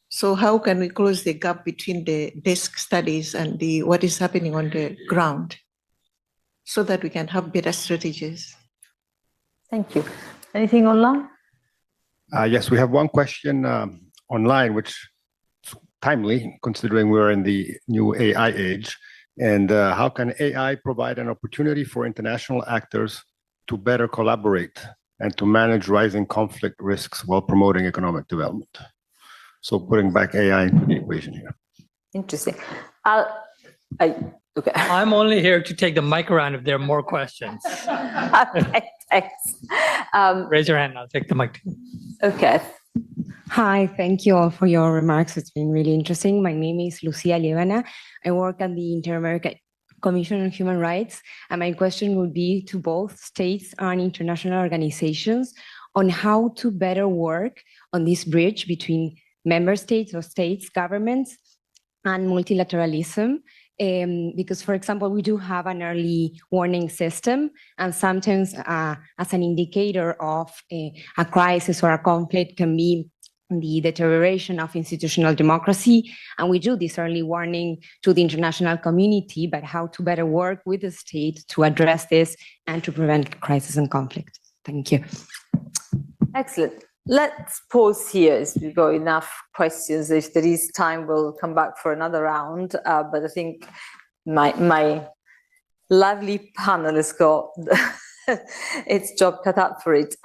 So how can we close the gap between the desk studies and what is happening on the ground so that we can have better strategies? Thank you. Anything online? Yes, we have one question online, which is timely considering we're in the new AI age. And how can AI provide an opportunity for international actors to better collaborate and to manage rising conflict risks while promoting economic development? So putting back AI into the equation here. Interesting. Okay. I'm only here to take the mic around if there are more questions. Okay, thanks. Raise your hand, I'll take the mic. Okay. Hi, thank you all for your remarks. It's been really interesting. My name is Lucia Lievana. I work at the Inter-American Commission on Human Rights, and my question would be to both states and international organizations on how to better work on this bridge between member states or states, governments, and multilateralism. Because, for example, we do have an early warning system, and sometimes as an indicator of a crisis or a conflict can be the deterioration of institutional democracy. And we do this early warning to the international community, but how to better work with the state to address this and to prevent crisis and conflict. Thank you. Excellent. Let's pause here as we've got enough questions. If there is time, we'll come back for another round. But I think my lovely panel has got its job cut out for it.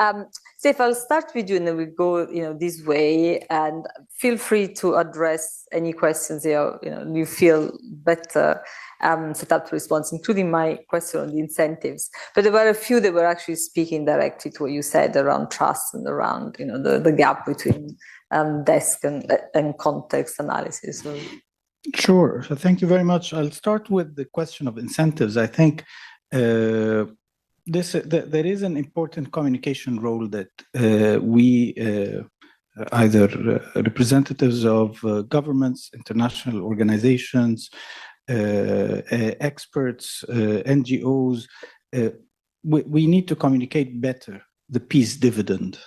Steph, I'll start with you and then we'll go this way, and feel free to address any questions you feel better set up to respond, including my question on the incentives. But there were a few that were actually speaking directly to what you said around trust and around the gap between desk and context analysis. So. Sure. So thank you very much. I'll start with the question of incentives. I think there is an important communication role that we either representatives of governments, international organizations, experts, NGOs, we need to communicate better the peace dividend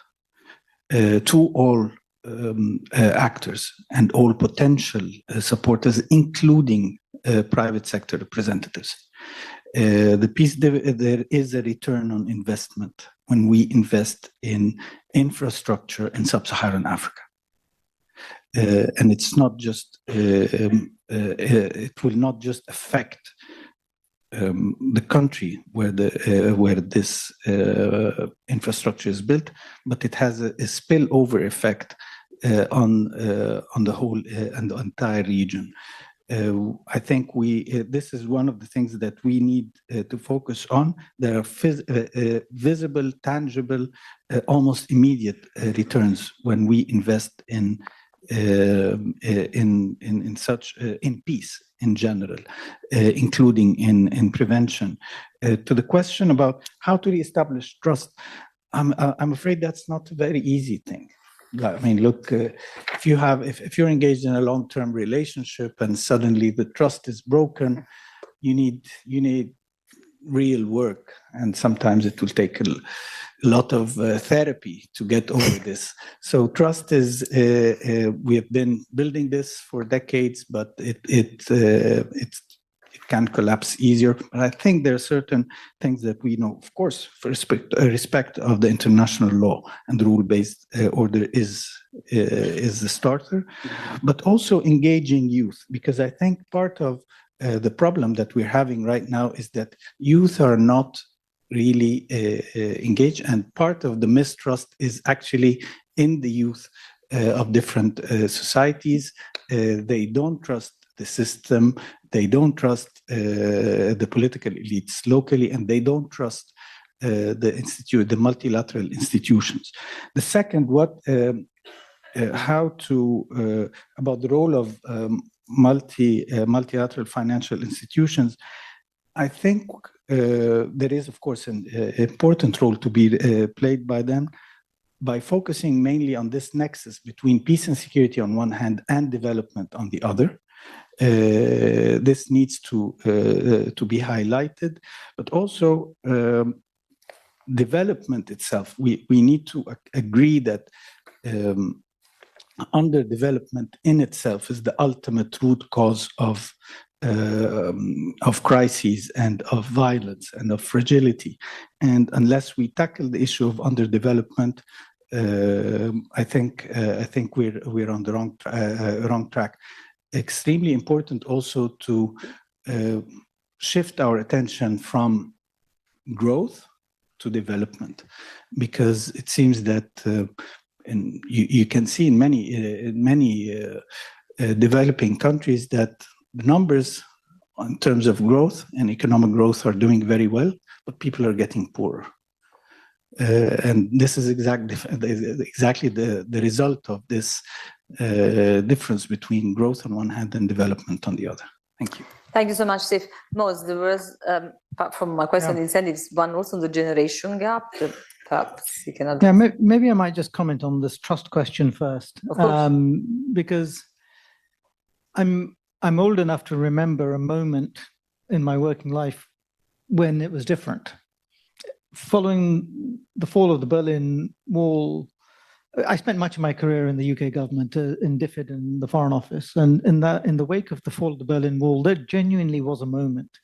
to all actors and all potential supporters, including private sector representatives. The peace dividend, there is a return on investment when we invest in infrastructure in sub-Saharan Africa. And it's not just, it will not just affect the country where this infrastructure is built, but it has a spillover effect on the whole and the entire region. I think this is one of the things that we need to focus on. There are visible, tangible, almost immediate returns when we invest in peace in general, including in prevention. To the question about how to reestablish trust, I'm afraid that's not a very easy thing. I mean, look, if you're engaged in a long-term relationship and suddenly the trust is broken, you need real work, and sometimes it will take a lot of therapy to get over this. So trust is we have been building this for decades, but it can collapse easier. But I think there are certain things that we know, of course, for respect of the international law and the rule-based order is the starter, but also engaging youth, because I think part of the problem that we're having right now is that youth are not really engaged, and part of the mistrust is actually in the youth of different societies. They don't trust the system, they don't trust the political elites locally, and they don't trust the multilateral institutions. The second, about the role of multilateral financial institutions, I think there is, of course, an important role to be played by them by focusing mainly on this nexus between peace and security on one hand and development on the other. This needs to be highlighted, but also development itself. We need to agree that underdevelopment in itself is the ultimate root cause of crises and of violence and of fragility. And unless we tackle the issue of underdevelopment, I think we're on the wrong track. Extremely important also to shift our attention from growth to development, because it seems that you can see in many developing countries that the numbers in terms of growth and economic growth are doing very well, but people are getting poorer. And this is exactly the result of this difference between growth on one hand and development on the other. Thank you. Thank you so much, Steve. Moz, there was, apart from my question, incentives, one also the generation gap. Perhaps you can address. Yeah, maybe I might just comment on this trust question first, because I'm old enough to remember a moment in my working life when it was different. Following the fall of the Berlin Wall, I spent much of my career in the UK government, in DFID, in the Foreign Office, and in the wake of the fall of the Berlin Wall, there genuinely was a moment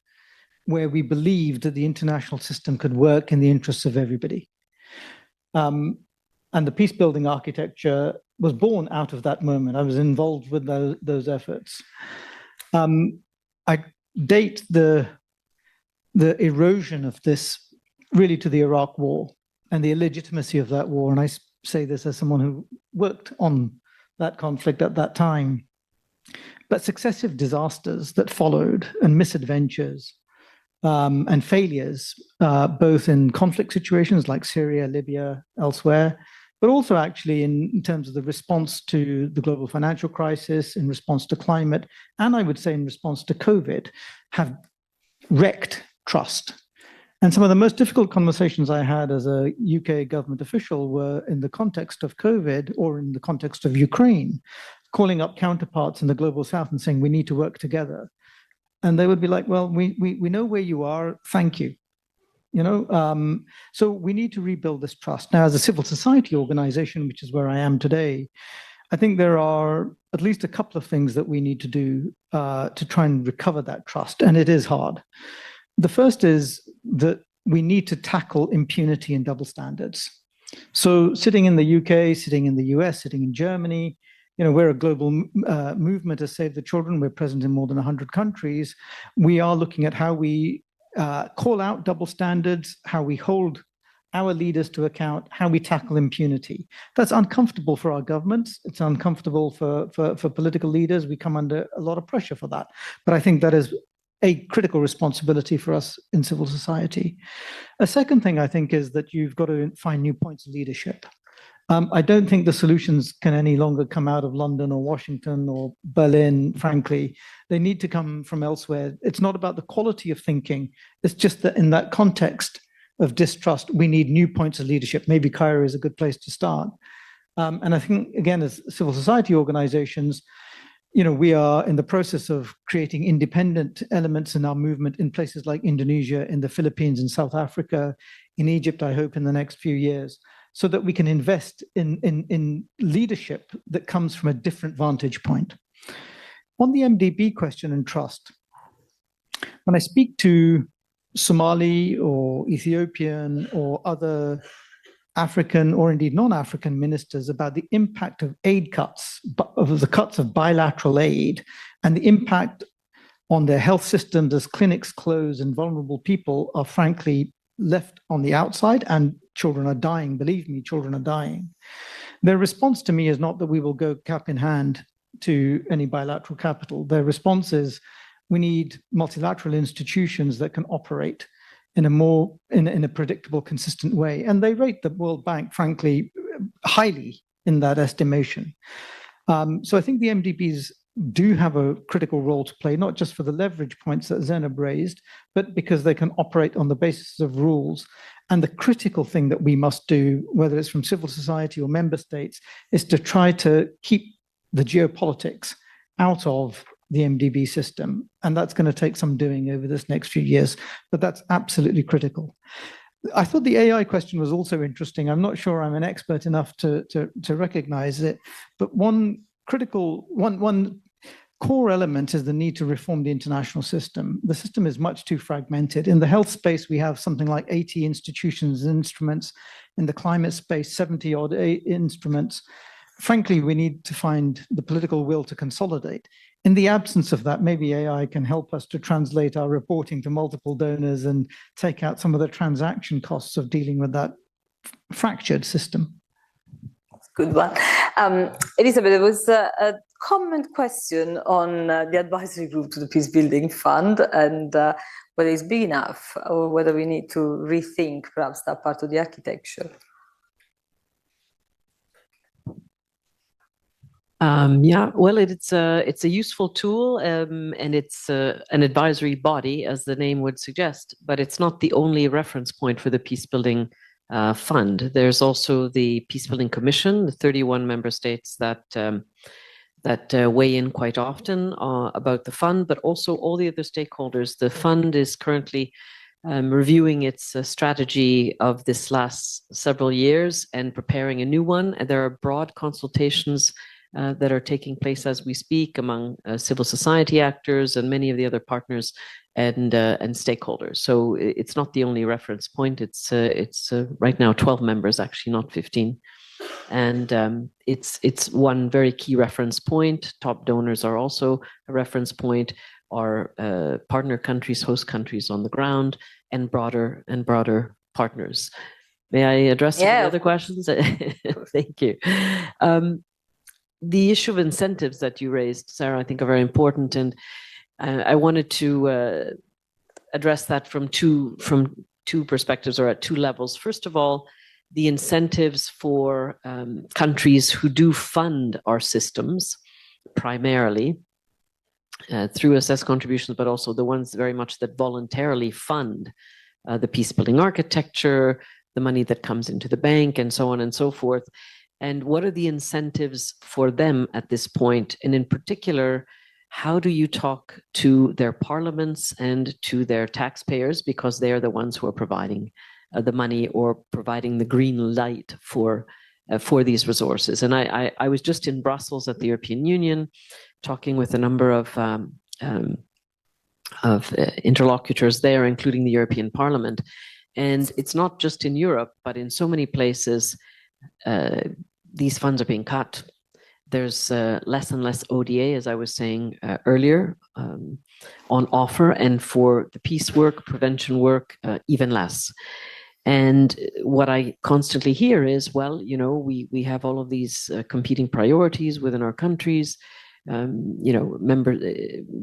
where we believed that the international system could work in the interests of everybody. And the peace-building architecture was born out of that moment. I was involved with those efforts. I date the erosion of this really to the Iraq War and the illegitimacy of that war. And I say this as someone who worked on that conflict at that time. But successive disasters that followed and misadventures and failures, both in conflict situations like Syria, Libya, elsewhere, but also actually in terms of the response to the global financial crisis, in response to climate, and I would say in response to COVID, have wrecked trust. And some of the most difficult conversations I had as a UK government official were in the context of COVID or in the context of Ukraine, calling up counterparts in the global south and saying, we need to work together. And they would be like, well, we know where you are, thank you. So we need to rebuild this trust. Now, as a civil society organization, which is where I am today, I think there are at least a couple of things that we need to do to try and recover that trust. And it is hard. The first is that we need to tackle impunity and double standards. So sitting in the UK, sitting in the US, sitting in Germany, we're a global movement to save the children. We're present in more than 100 countries. We are looking at how we call out double standards, how we hold our leaders to account, how we tackle impunity. That's uncomfortable for our governments. It's uncomfortable for political leaders. We come under a lot of pressure for that. But I think that is a critical responsibility for us in civil society. A second thing I think is that you've got to find new points of leadership. I don't think the solutions can any longer come out of London or Washington or Berlin, frankly. They need to come from elsewhere. It's not about the quality of thinking. It's just that in that context of distrust, we need new points of leadership. Maybe Cairo is a good place to start. And I think, again, as civil society organizations, we are in the process of creating independent elements in our movement in places like Indonesia, in the Philippines, in South Africa, in Egypt, I hope in the next few years, so that we can invest in leadership that comes from a different vantage point. On the MDB question and trust, when I speak to Somali or Ethiopian or other African or indeed non-African ministers about the impact of aid cuts, of the cuts of bilateral aid, and the impact on their health systems as clinics close and vulnerable people are frankly left on the outside, and children are dying. Believe me, children are dying. Their response to me is not that we will go cap in hand to any bilateral capital. Their response is we need multilateral institutions that can operate in a predictable, consistent way. And they rate the World Bank, frankly, highly in that estimation. So I think the MDBs do have a critical role to play, not just for the leverage points that Zainab raised, but because they can operate on the basis of rules. And the critical thing that we must do, whether it's from civil society or member states, is to try to keep the geopolitics out of the MDB system. And that's going to take some doing over this next few years, but that's absolutely critical. I thought the AI question was also interesting. I'm not sure I'm an expert enough to recognize it, but one core element is the need to reform the international system. The system is much too fragmented. In the health space, we have something like 80 institutions and instruments. In the climate space, 70 odd instruments. Frankly, we need to find the political will to consolidate. In the absence of that, maybe AI can help us to translate our reporting to multiple donors and take out some of the transaction costs of dealing with that fractured system. Good one. Elizabeth, there was a comment question on the advisory group to the Peace Building Fund and whether it's big enough or whether we need to rethink perhaps that part of the architecture. Yeah, well, it's a useful tool and it's an advisory body, as the name would suggest, but it's not the only reference point for the Peace Building Fund. There's also the Peace Building Commission, the 31 member states that weigh in quite often about the fund, but also all the other stakeholders. The fund is currently reviewing its strategy of this last several years and preparing a new one. And there are broad consultations that are taking place as we speak among civil society actors and many of the other partners and stakeholders. So it's not the only reference point. It's right now 12 members, actually, not 15. And it's one very key reference point. Top donors are also a reference point, our partner countries, host countries on the ground, and broader partners. May I address some of the other questions? Thank you. The issue of incentives that you raised, Sarah, I think are very important, and I wanted to address that from two perspectives, or at two levels. First of all, the incentives for countries who do fund our systems, primarily through assessed contributions, but also the ones very much that voluntarily fund the peace-building architecture, the money that comes into the bank, and so on and so forth. And what are the incentives for them at this point? And in particular, how do you talk to their parliaments and to their taxpayers, because they are the ones who are providing the money or providing the green light for these resources? And I was just in Brussels at the European Union, talking with a number of interlocutors there, including the European Parliament. And it's not just in Europe, but in so many places, these funds are being cut. there's less and less ODA, as I was saying earlier, on offer, and for the peace work, prevention work, even less. And what I constantly hear is, well, you know, we have all of these competing priorities within our countries. You know,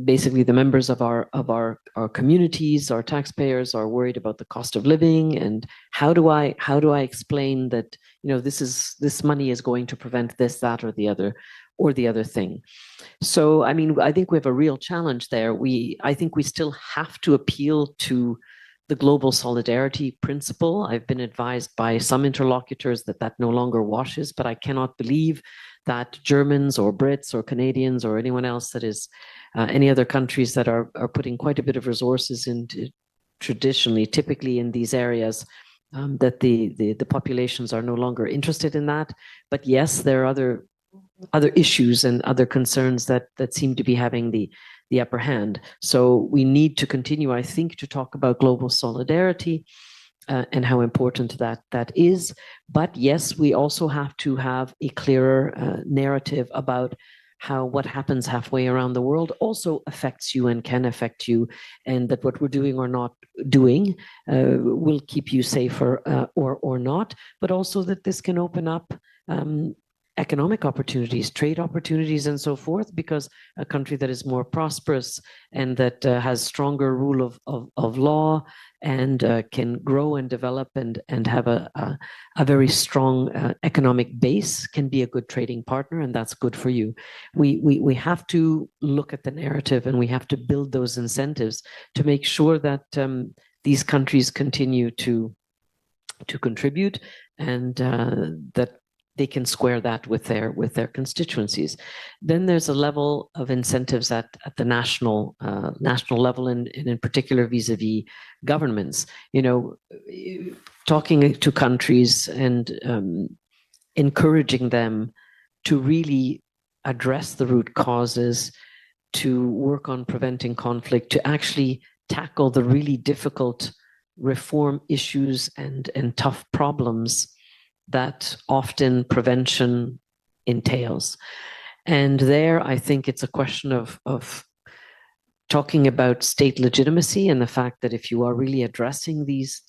basically the members of our communities, our taxpayers are worried about the cost of living, and how do I explain that, you know, this money is going to prevent this, that, or the other thing. So I mean, I think we have a real challenge there. I think we still have to appeal to the global solidarity principle. I've been advised by some interlocutors that no longer washes, but I cannot believe that Germans or Brits or Canadians or anyone else that is any other countries that are putting quite a bit of resources into typically in these areas, that the populations are no longer interested in that. But yes, there are other issues and other concerns that seem to be having the upper hand. So we need to continue, I think, to talk about global solidarity and how important that is. But yes, we also have to have a clearer narrative about how what happens halfway around the world also affects you and can affect you, and that what we're doing or not doing will keep you safer or not, but also that this can open up economic opportunities, trade opportunities, and so forth, because a country that is more prosperous and that has stronger rule of law and can grow and develop and have a very strong economic base can be a good trading partner, and that's good for you. We have to look at the narrative, and we have to build those incentives to make sure that these countries continue to contribute, and that they can square that with their constituencies. Then there's a level of incentives at the national level, and in particular vis-a-vis governments. You know, talking to countries and encouraging them to really address the root causes, to work on preventing conflict, to actually tackle the really difficult reform issues and tough problems that often prevention entails. And there, I think it's a question of talking about state legitimacy and the fact that if you are really addressing these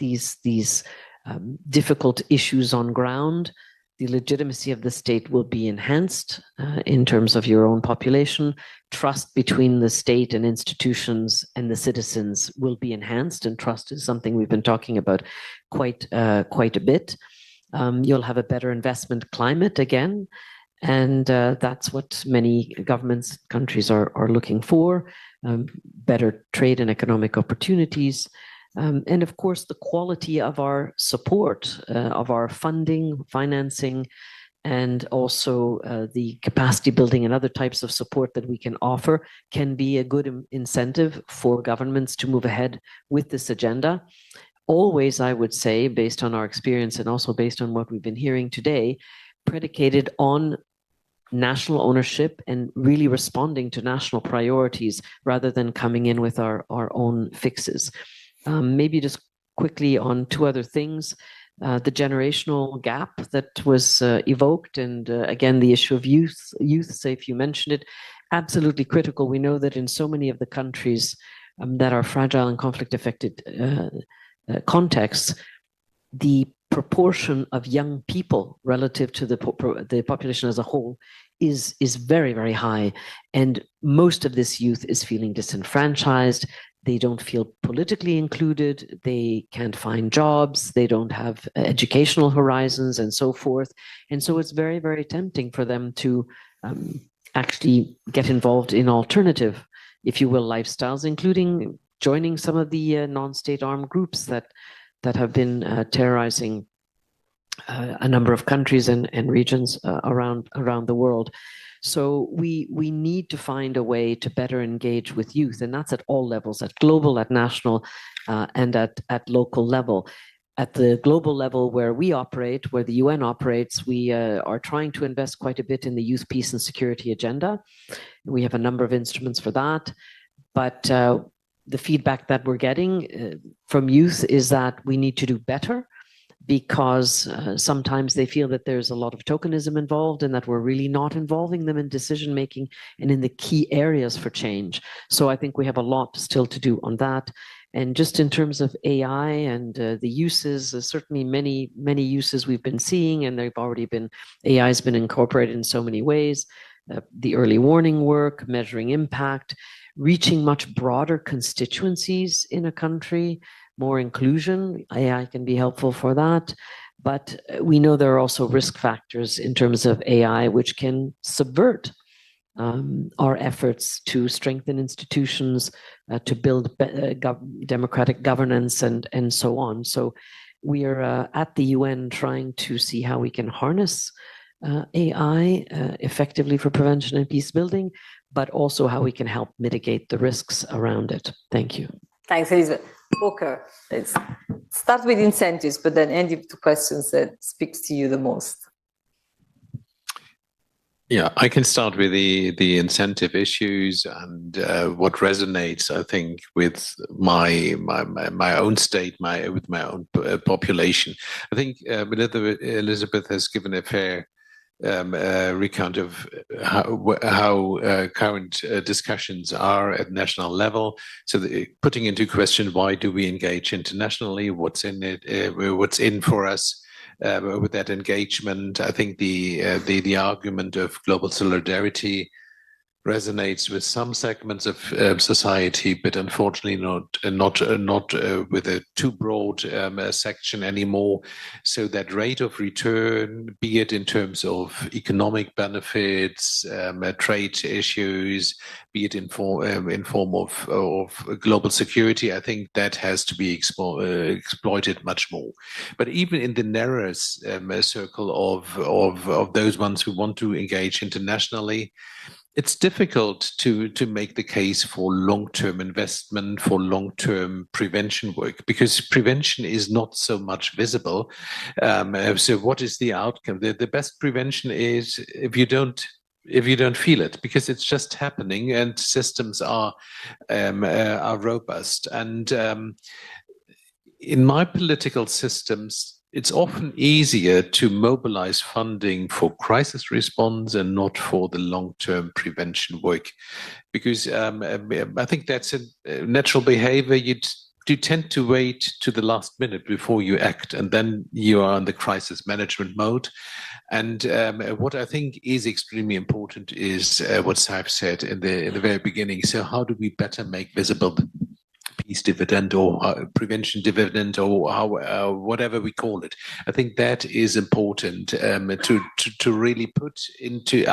difficult issues on ground, the legitimacy of the state will be enhanced in terms of your own population. Trust between the state and institutions and the citizens will be enhanced, and trust is something we've been talking about quite a bit. You'll have a better investment climate again, and that's what many governments, countries are looking for, better trade and economic opportunities. And of course, the quality of our support, of our funding, financing, and also the capacity building and other types of support that we can offer can be a good incentive for governments to move ahead with this agenda. Always, I would say, based on our experience and also based on what we've been hearing today, predicated on national ownership and really responding to national priorities rather than coming in with our own fixes. Maybe just quickly on two other things. The generational gap that was evoked, and again, the issue of youth, Saif, you mentioned it, absolutely critical. We know that in so many of the countries that are fragile and conflict-affected contexts, the proportion of young people relative to the population as a whole is very, very high. And most of this youth is feeling disenfranchised. They don't feel politically included. They can't find jobs. They don't have educational horizons and so forth. And so it's very, very tempting for them to actually get involved in alternative, if you will, lifestyles, including joining some of the non-state armed groups that have been terrorizing a number of countries and regions around the world. So we need to find a way to better engage with youth, and that's at all levels, at global, at national, and at local level. At the global level where we operate, where the UN operates, we are trying to invest quite a bit in the youth, peace and security agenda. We have a number of instruments for that, but the feedback that we're getting from youth is that we need to do better. because sometimes they feel that there's a lot of tokenism involved and that we're really not involving them in decision making and in the key areas for change. So I think we have a lot still to do on that. And just in terms of AI and the uses, certainly many uses we've been seeing, and they've already been, AI has been incorporated in so many ways. The early warning work, measuring impact, reaching much broader constituencies in a country, more inclusion. AI can be helpful for that. But we know there are also risk factors in terms of AI, which can subvert our efforts to strengthen institutions, to build democratic governance, and so on. So we are at the UN trying to see how we can harness AI effectively for prevention and peace building, but also how we can help mitigate the risks around it. Thank you. Thanks, Elizabeth. Volker, let's start with incentives, but then end with the questions that speaks to you the most. Yeah, I can start with the incentive issues and what resonates, I think, with my own state, with my own population. I think Elizabeth has given a fair recount of how current discussions are at national level. So putting into question, why do we engage internationally? What's in it? What's in for us? With that engagement, I think the argument of global solidarity resonates with some segments of society, but unfortunately not with a too broad section anymore. So that rate of return, be it in terms of economic benefits, trade issues, be it in form of global security, I think that has to be exploited much more. But even in the narrowest circle of those ones who want to engage internationally, it's difficult to make the case for long-term investment, for long-term prevention work, because prevention is not so much visible. So what is the outcome? The best prevention is if you don't feel it, because it's just happening and systems are robust. And in my political systems, it's often easier to mobilize funding for crisis response and not for the long-term prevention work, because I think that's a natural behavior. You tend to wait to the last minute before you act, and then you are in the crisis management mode. And what I think is extremely important is what Saif said in the very beginning. So how do we better make visible the peace dividend or prevention dividend, or how whatever we call it? I think that is important to really put into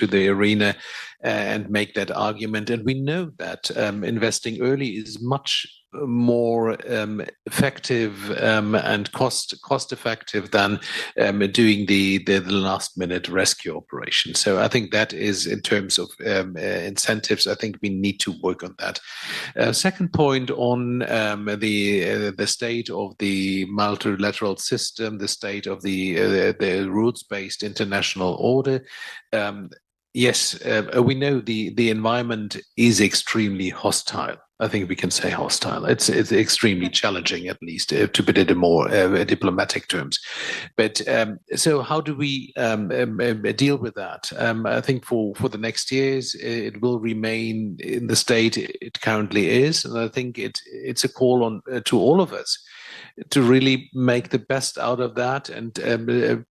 the arena and make that argument. And we know that investing early is much more effective and cost effective than doing the last minute rescue operation. So I think that is, in terms of incentives, I think we need to work on that. Second point on the state of the multilateral system, the state of the rules-based international order. Yes, we know the environment is extremely hostile. I think we can say hostile. It's extremely challenging, at least, to put it in more diplomatic terms. But so how do we deal with that? I think for the next years, it will remain in the state it currently is. And I think it's a call on to all of us to really make the best out of that and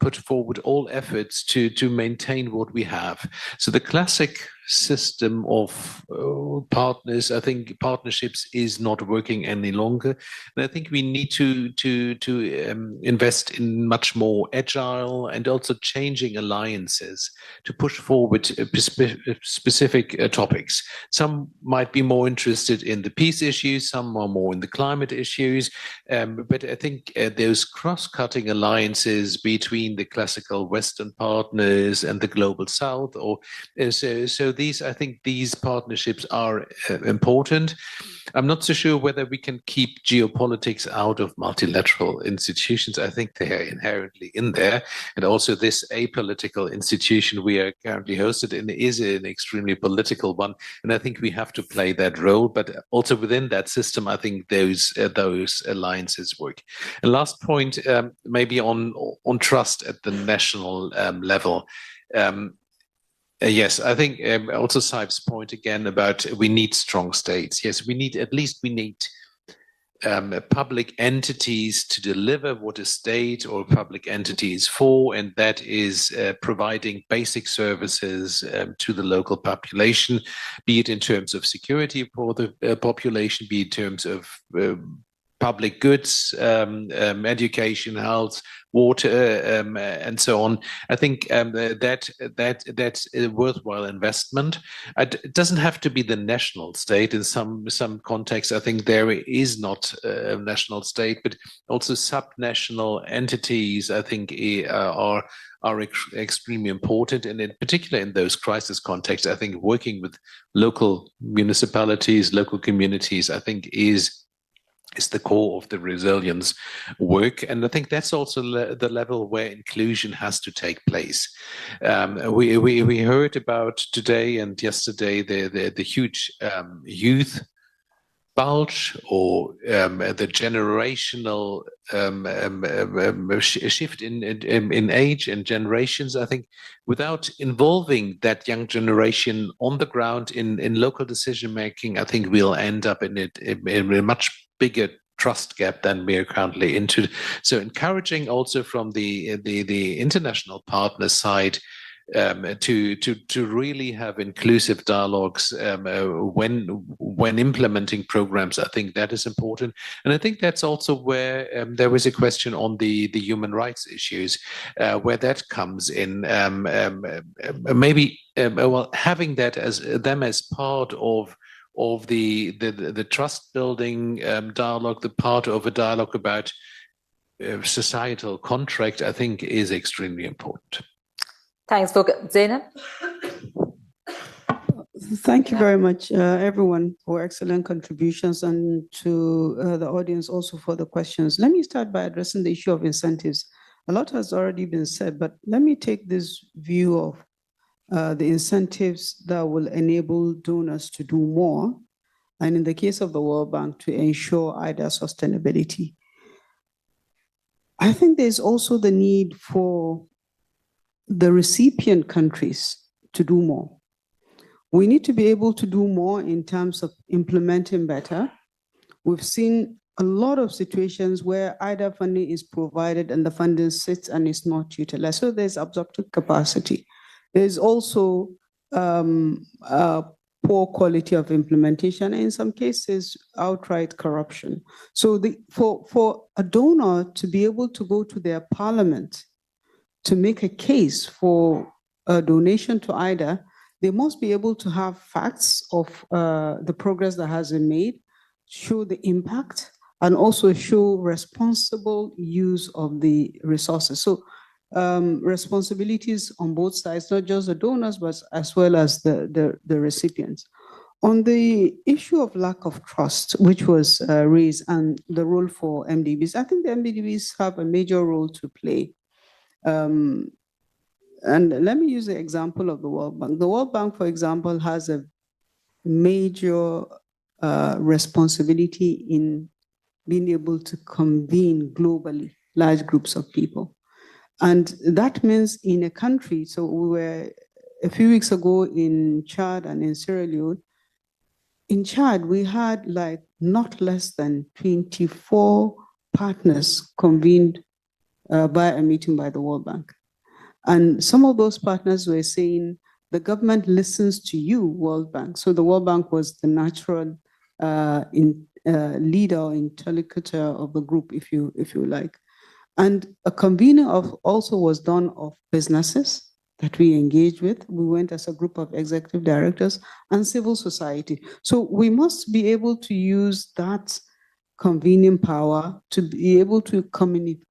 put forward all efforts to maintain what we have. So the classic system of partners, I think partnerships is not working any longer. And I think we need to invest in much more agile and also changing alliances to push forward specific topics. Some might be more interested in the peace issues, some are more in the climate issues. But I think those cross-cutting alliances between the classical Western partners and the global South, or so I think these partnerships are important. I'm not so sure whether we can keep geopolitics out of multilateral institutions. I think they are inherently in there. And also this apolitical institution we are currently hosted in is an extremely political one. And I think we have to play that role. But also within that system, I think those alliances work. And last point, maybe on trust at the national level. Yes, I think also Saib's point again about we need strong states. Yes, we need public entities to deliver what a state or public entity is for, and that is providing basic services to the local population, be it in terms of security for the population, be it in terms of public goods, education, health, water, and so on. I think that's a worthwhile investment. It doesn't have to be the national state. In some contexts, I think there is not a national state, but also subnational entities, I think, are extremely important. And in particular, in those crisis contexts, I think working with local municipalities, local communities, I think is the core of the resilience work. And I think that's also the level where inclusion has to take place. We heard about today and yesterday the huge youth bulge or the generational shift in age and generations. I think without involving that young generation on the ground in local decision making, I think we'll end up in a much bigger trust gap than we are currently into. So encouraging also from the international partner side to really have inclusive dialogues when implementing programs. I think that is important, and I think that's also where there was a question on the human rights issues, where that comes in. Maybe having that as part of the trust building dialogue, the part of a dialogue about societal contract, I think is extremely important. Thanks, Zainab. Thank you very much, everyone, for excellent contributions, and to the audience also for the questions. Let me start by addressing the issue of incentives. A lot has already been said, but let me take this view of the incentives that will enable donors to do more, and in the case of the World Bank, to ensure IDA sustainability. I think there's also the need for the recipient countries to do more. We need to be able to do more in terms of implementing better. We've seen a lot of situations where IDA funding is provided and the funding sits and is not utilized. So there's absorptive capacity. There's also poor quality of implementation, and in some cases, outright corruption. So for a donor to be able to go to their parliament to make a case for a donation to IDA, they must be able to have facts of the progress that has been made, show the impact, and also show responsible use of the resources. So responsibilities on both sides, not just the donors, but as well as the recipients. On the issue of lack of trust, which was raised, and the role for MDBs, I think the MDBs have a major role to play. And let me use the example of the World Bank. The World Bank, for example, has a major responsibility in being able to convene globally large groups of people. And that means in a country, so we were a few weeks ago in Chad and in Sierra Leone. In Chad, we had like not less than 24 partners convened by a meeting by the World Bank. And some of those partners were saying, the government listens to you, World Bank. So the World Bank was the natural leader or interlocutor of the group, if you like. And a convening also was done of businesses that we engaged with. We went as a group of executive directors and civil society. So we must be able to use that convening power to be able to communicate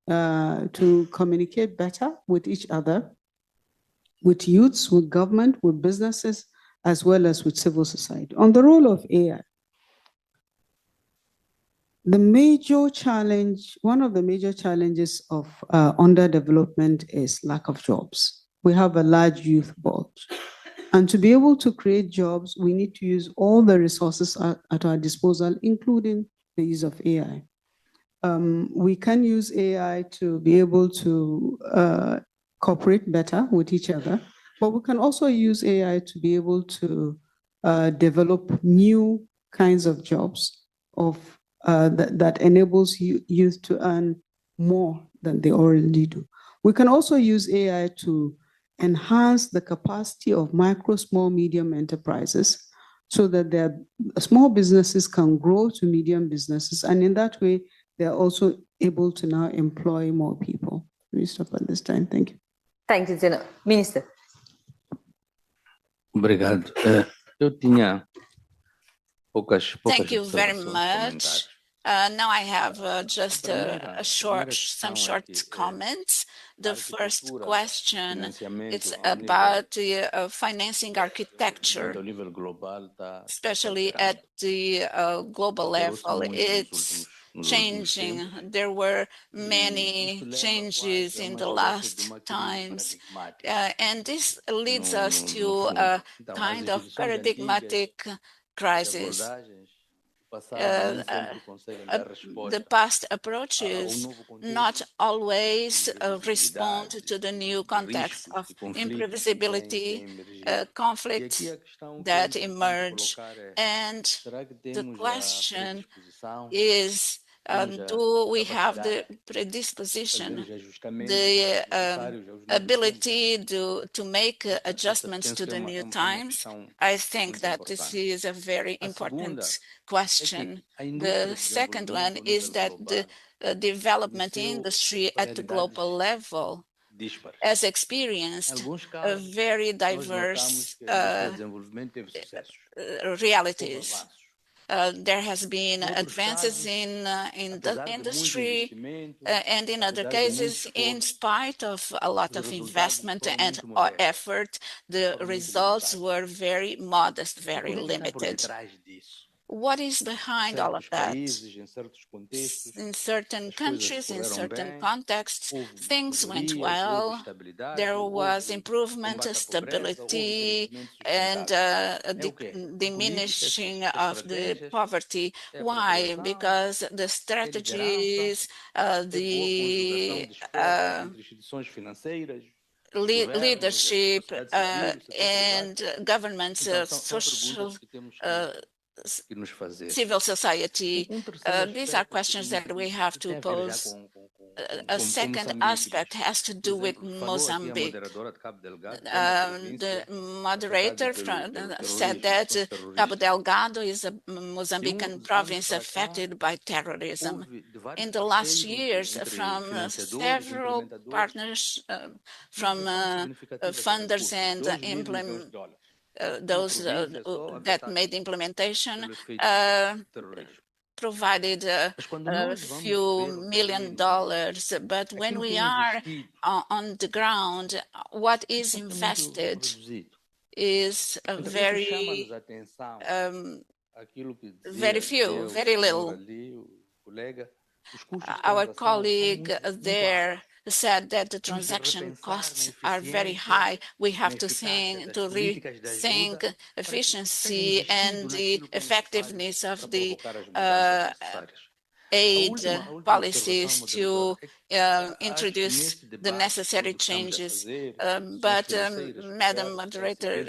better with each other, with youths, with government, with businesses, as well as with civil society. On the role of AI, the major challenge, one of the major challenges of underdevelopment is lack of jobs. We have a large youth bulge. And to be able to create jobs, we need to use all the resources at our disposal, including the use of AI. We can use AI to be able to cooperate better with each other, but we can also use AI to be able to develop new kinds of jobs that enables youth to earn more than they already do. We can also use AI to enhance the capacity of micro, small, medium enterprises so that their small businesses can grow to medium businesses. And in that way, they're also able to now employ more people. Let me stop at this time. Thank you. Thank you, Zeno. Minister. Obrigado. Eu tinha poucas Thank you very observações, much. Now I have just some short comments. The first question, it's about the financing architecture, especially at the global level. It's changing. There were many changes in the last times, and this leads us to a kind of paradigmatic crisis. The past approaches not always respond to the new context of imprevisibility, conflicts that emerge. And the question is, do we have the predisposition, the ability to make adjustments to the new times? I think that this is a very important question. The second one is that the development industry at the global level has experienced a very diverse realities. There has been advances in the industry, and in other cases, in spite of a lot of investment and effort, the results were very modest, very limited. What is behind all of that? In certain countries, in certain contexts, things went well. There was improvement, stability, and diminishing of the poverty. Why? Because the strategies, the leadership and governments, social civil society, these are questions that we have to pose. A second aspect has to do with Mozambique. The moderator said that Cabo Delgado is a Mozambican province affected by terrorism. In the last years, from several partners, from funders and those that made implementation, provided a few $1 million. But when we are on the ground, what is invested is very few, very little. Our colleague there said that the transaction costs are very high. We have to rethink efficiency and the effectiveness of the aid policies to introduce the necessary changes. But, Madam Moderator,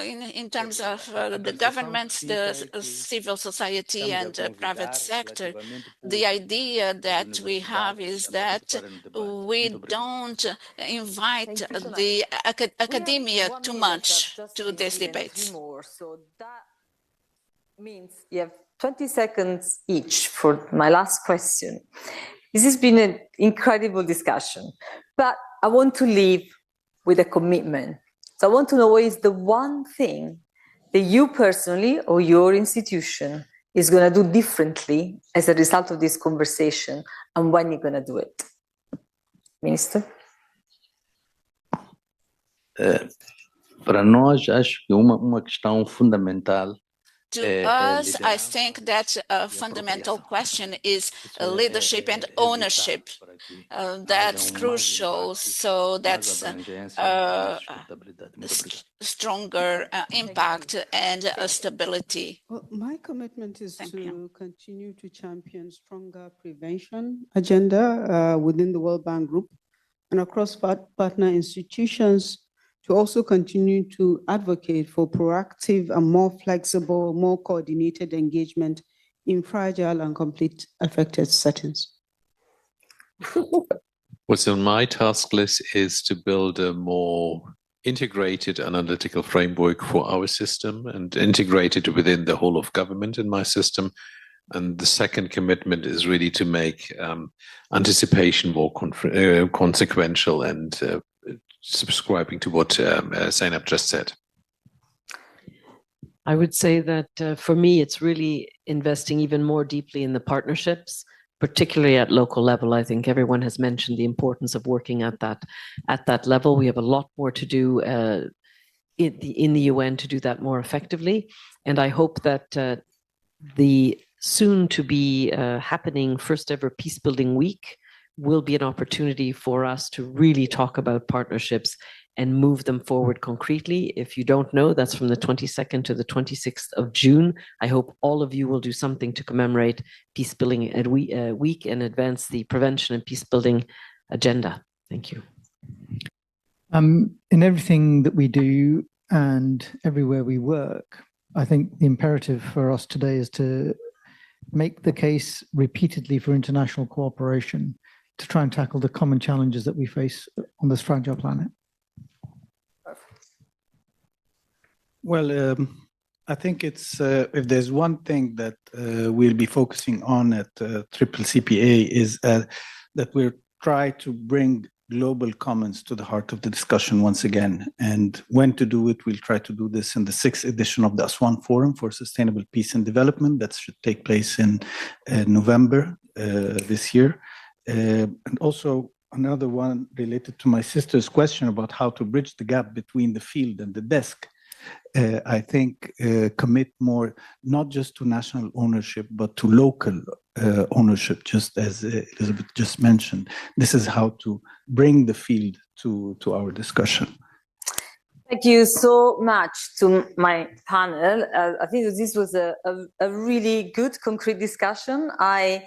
in terms of the governments, the civil society and the private sector, the idea that we have is that we don't invite the academia too much to these debates. So that means you have 20 seconds each for my last question. This has been an incredible discussion, but I want to leave with a commitment. So I want to know what is the one thing that you personally or your institution is going to do differently as a result of this conversation, and when you're going to do it. Minister? Para nós, acho que uma questão fundamental To us, I think that a fundamental question is leadership and ownership. That's crucial. So that's stronger impact and stability. Well, my commitment is to continue to champion stronger prevention agenda within the World Bank Group and across partner institutions, to also continue to advocate for proactive and more flexible, more coordinated engagement in fragile and conflict affected settings. What's on my task list is to build a more integrated analytical framework for our system and integrate it within the whole of government in my system. And the second commitment is really to make anticipation more consequential and subscribing to what Zainab just said. I would say that for me, it's really investing even more deeply in the partnerships, particularly at local level. I think everyone has mentioned the importance of working at that level. We have a lot more to do in the UN to do that more effectively. And I hope that the soon to be happening first ever Peacebuilding Week will be an opportunity for us to really talk about partnerships and move them forward concretely. If you don't know, that's from the 22nd to the 26th of June. I hope all of you will do something to commemorate Peacebuilding Week and advance the prevention and peacebuilding agenda. Thank you. In everything that we do and everywhere we work, I think the imperative for us today is to make the case repeatedly for international cooperation to try and tackle the common challenges that we face on this fragile planet. Well, I think it's if there's one thing that we'll be focusing on at Triple CPA is that we're trying to bring global commons to the heart of the discussion once again. And when to do it, we'll try to do this in the 6th edition of the Aswan Forum for Sustainable Peace and Development. That should take place in November this year. And also another one related to my sister's question about how to bridge the gap between the field and the desk. I think commit more, not just to national ownership, but to local ownership, just as Elizabeth just mentioned. This is how to bring the field to our discussion. Thank you so much to my panel. I think this was a really good, concrete discussion. I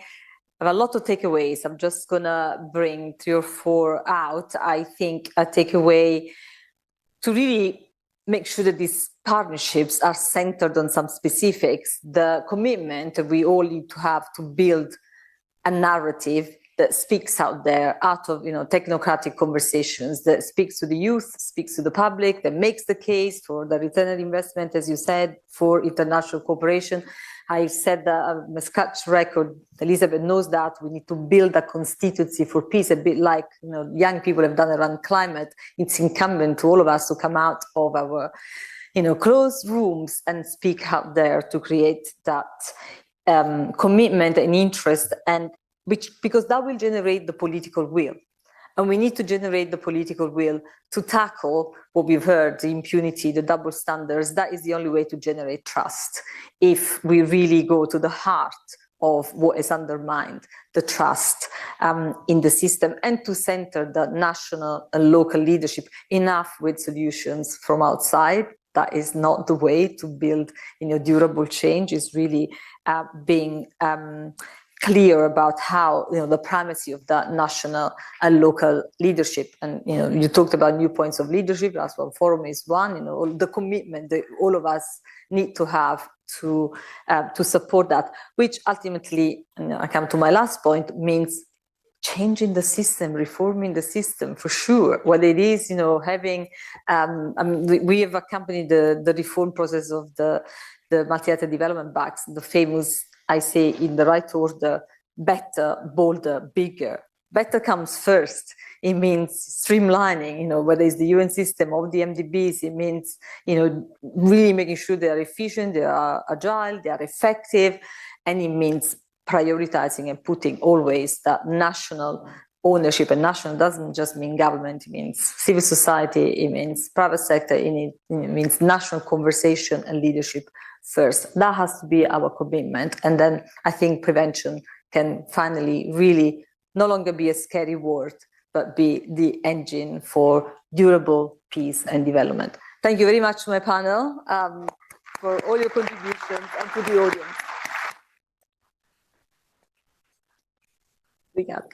have a lot of takeaways. I'm just going to bring 3 or 4 out. I think a takeaway to really make sure that these partnerships are centered on some specifics, the commitment that we all need to have to build a narrative that speaks out there, out of technocratic conversations, that speaks to the youth, speaks to the public, that makes the case for the return on investment, as you said, for international cooperation. I said that I'm a scratch record. Elizabeth knows that we need to build a constituency for peace, a bit like young people have done around climate. It's incumbent to all of us to come out of our closed rooms and speak out there to create that commitment and interest, and because that will generate the political will. And we need to generate the political will to tackle what we've heard, the impunity, the double standards. That is the only way to generate trust. If we really go to the heart of what has undermined the trust in the system, and to center the national and local leadership enough with solutions from outside. That is not the way to build durable change. Is really being clear about how the primacy of that national and local leadership. And you talked about new points of leadership. Last one forum is one. The commitment that all of us need to have to support that, which ultimately, I come to my last point, means changing the system, reforming the system for sure. Whether it is having, we have accompanied the reform process of the multilateral development banks, the famous, I say in the right order, better, bolder, bigger. Better comes first. It means streamlining, whether it's the UN system or the MDBs, it means, really making sure they are efficient, they are agile, they are effective, and it means prioritizing and putting always that national ownership, and national doesn't just mean government, it means civil society, it means private sector, it means national conversation and leadership first. That has to be our commitment. And then I think prevention can finally really no longer be a scary word, but be the engine for durable peace and development. Thank you very much to my panel for all your contributions and to the audience. Obrigada.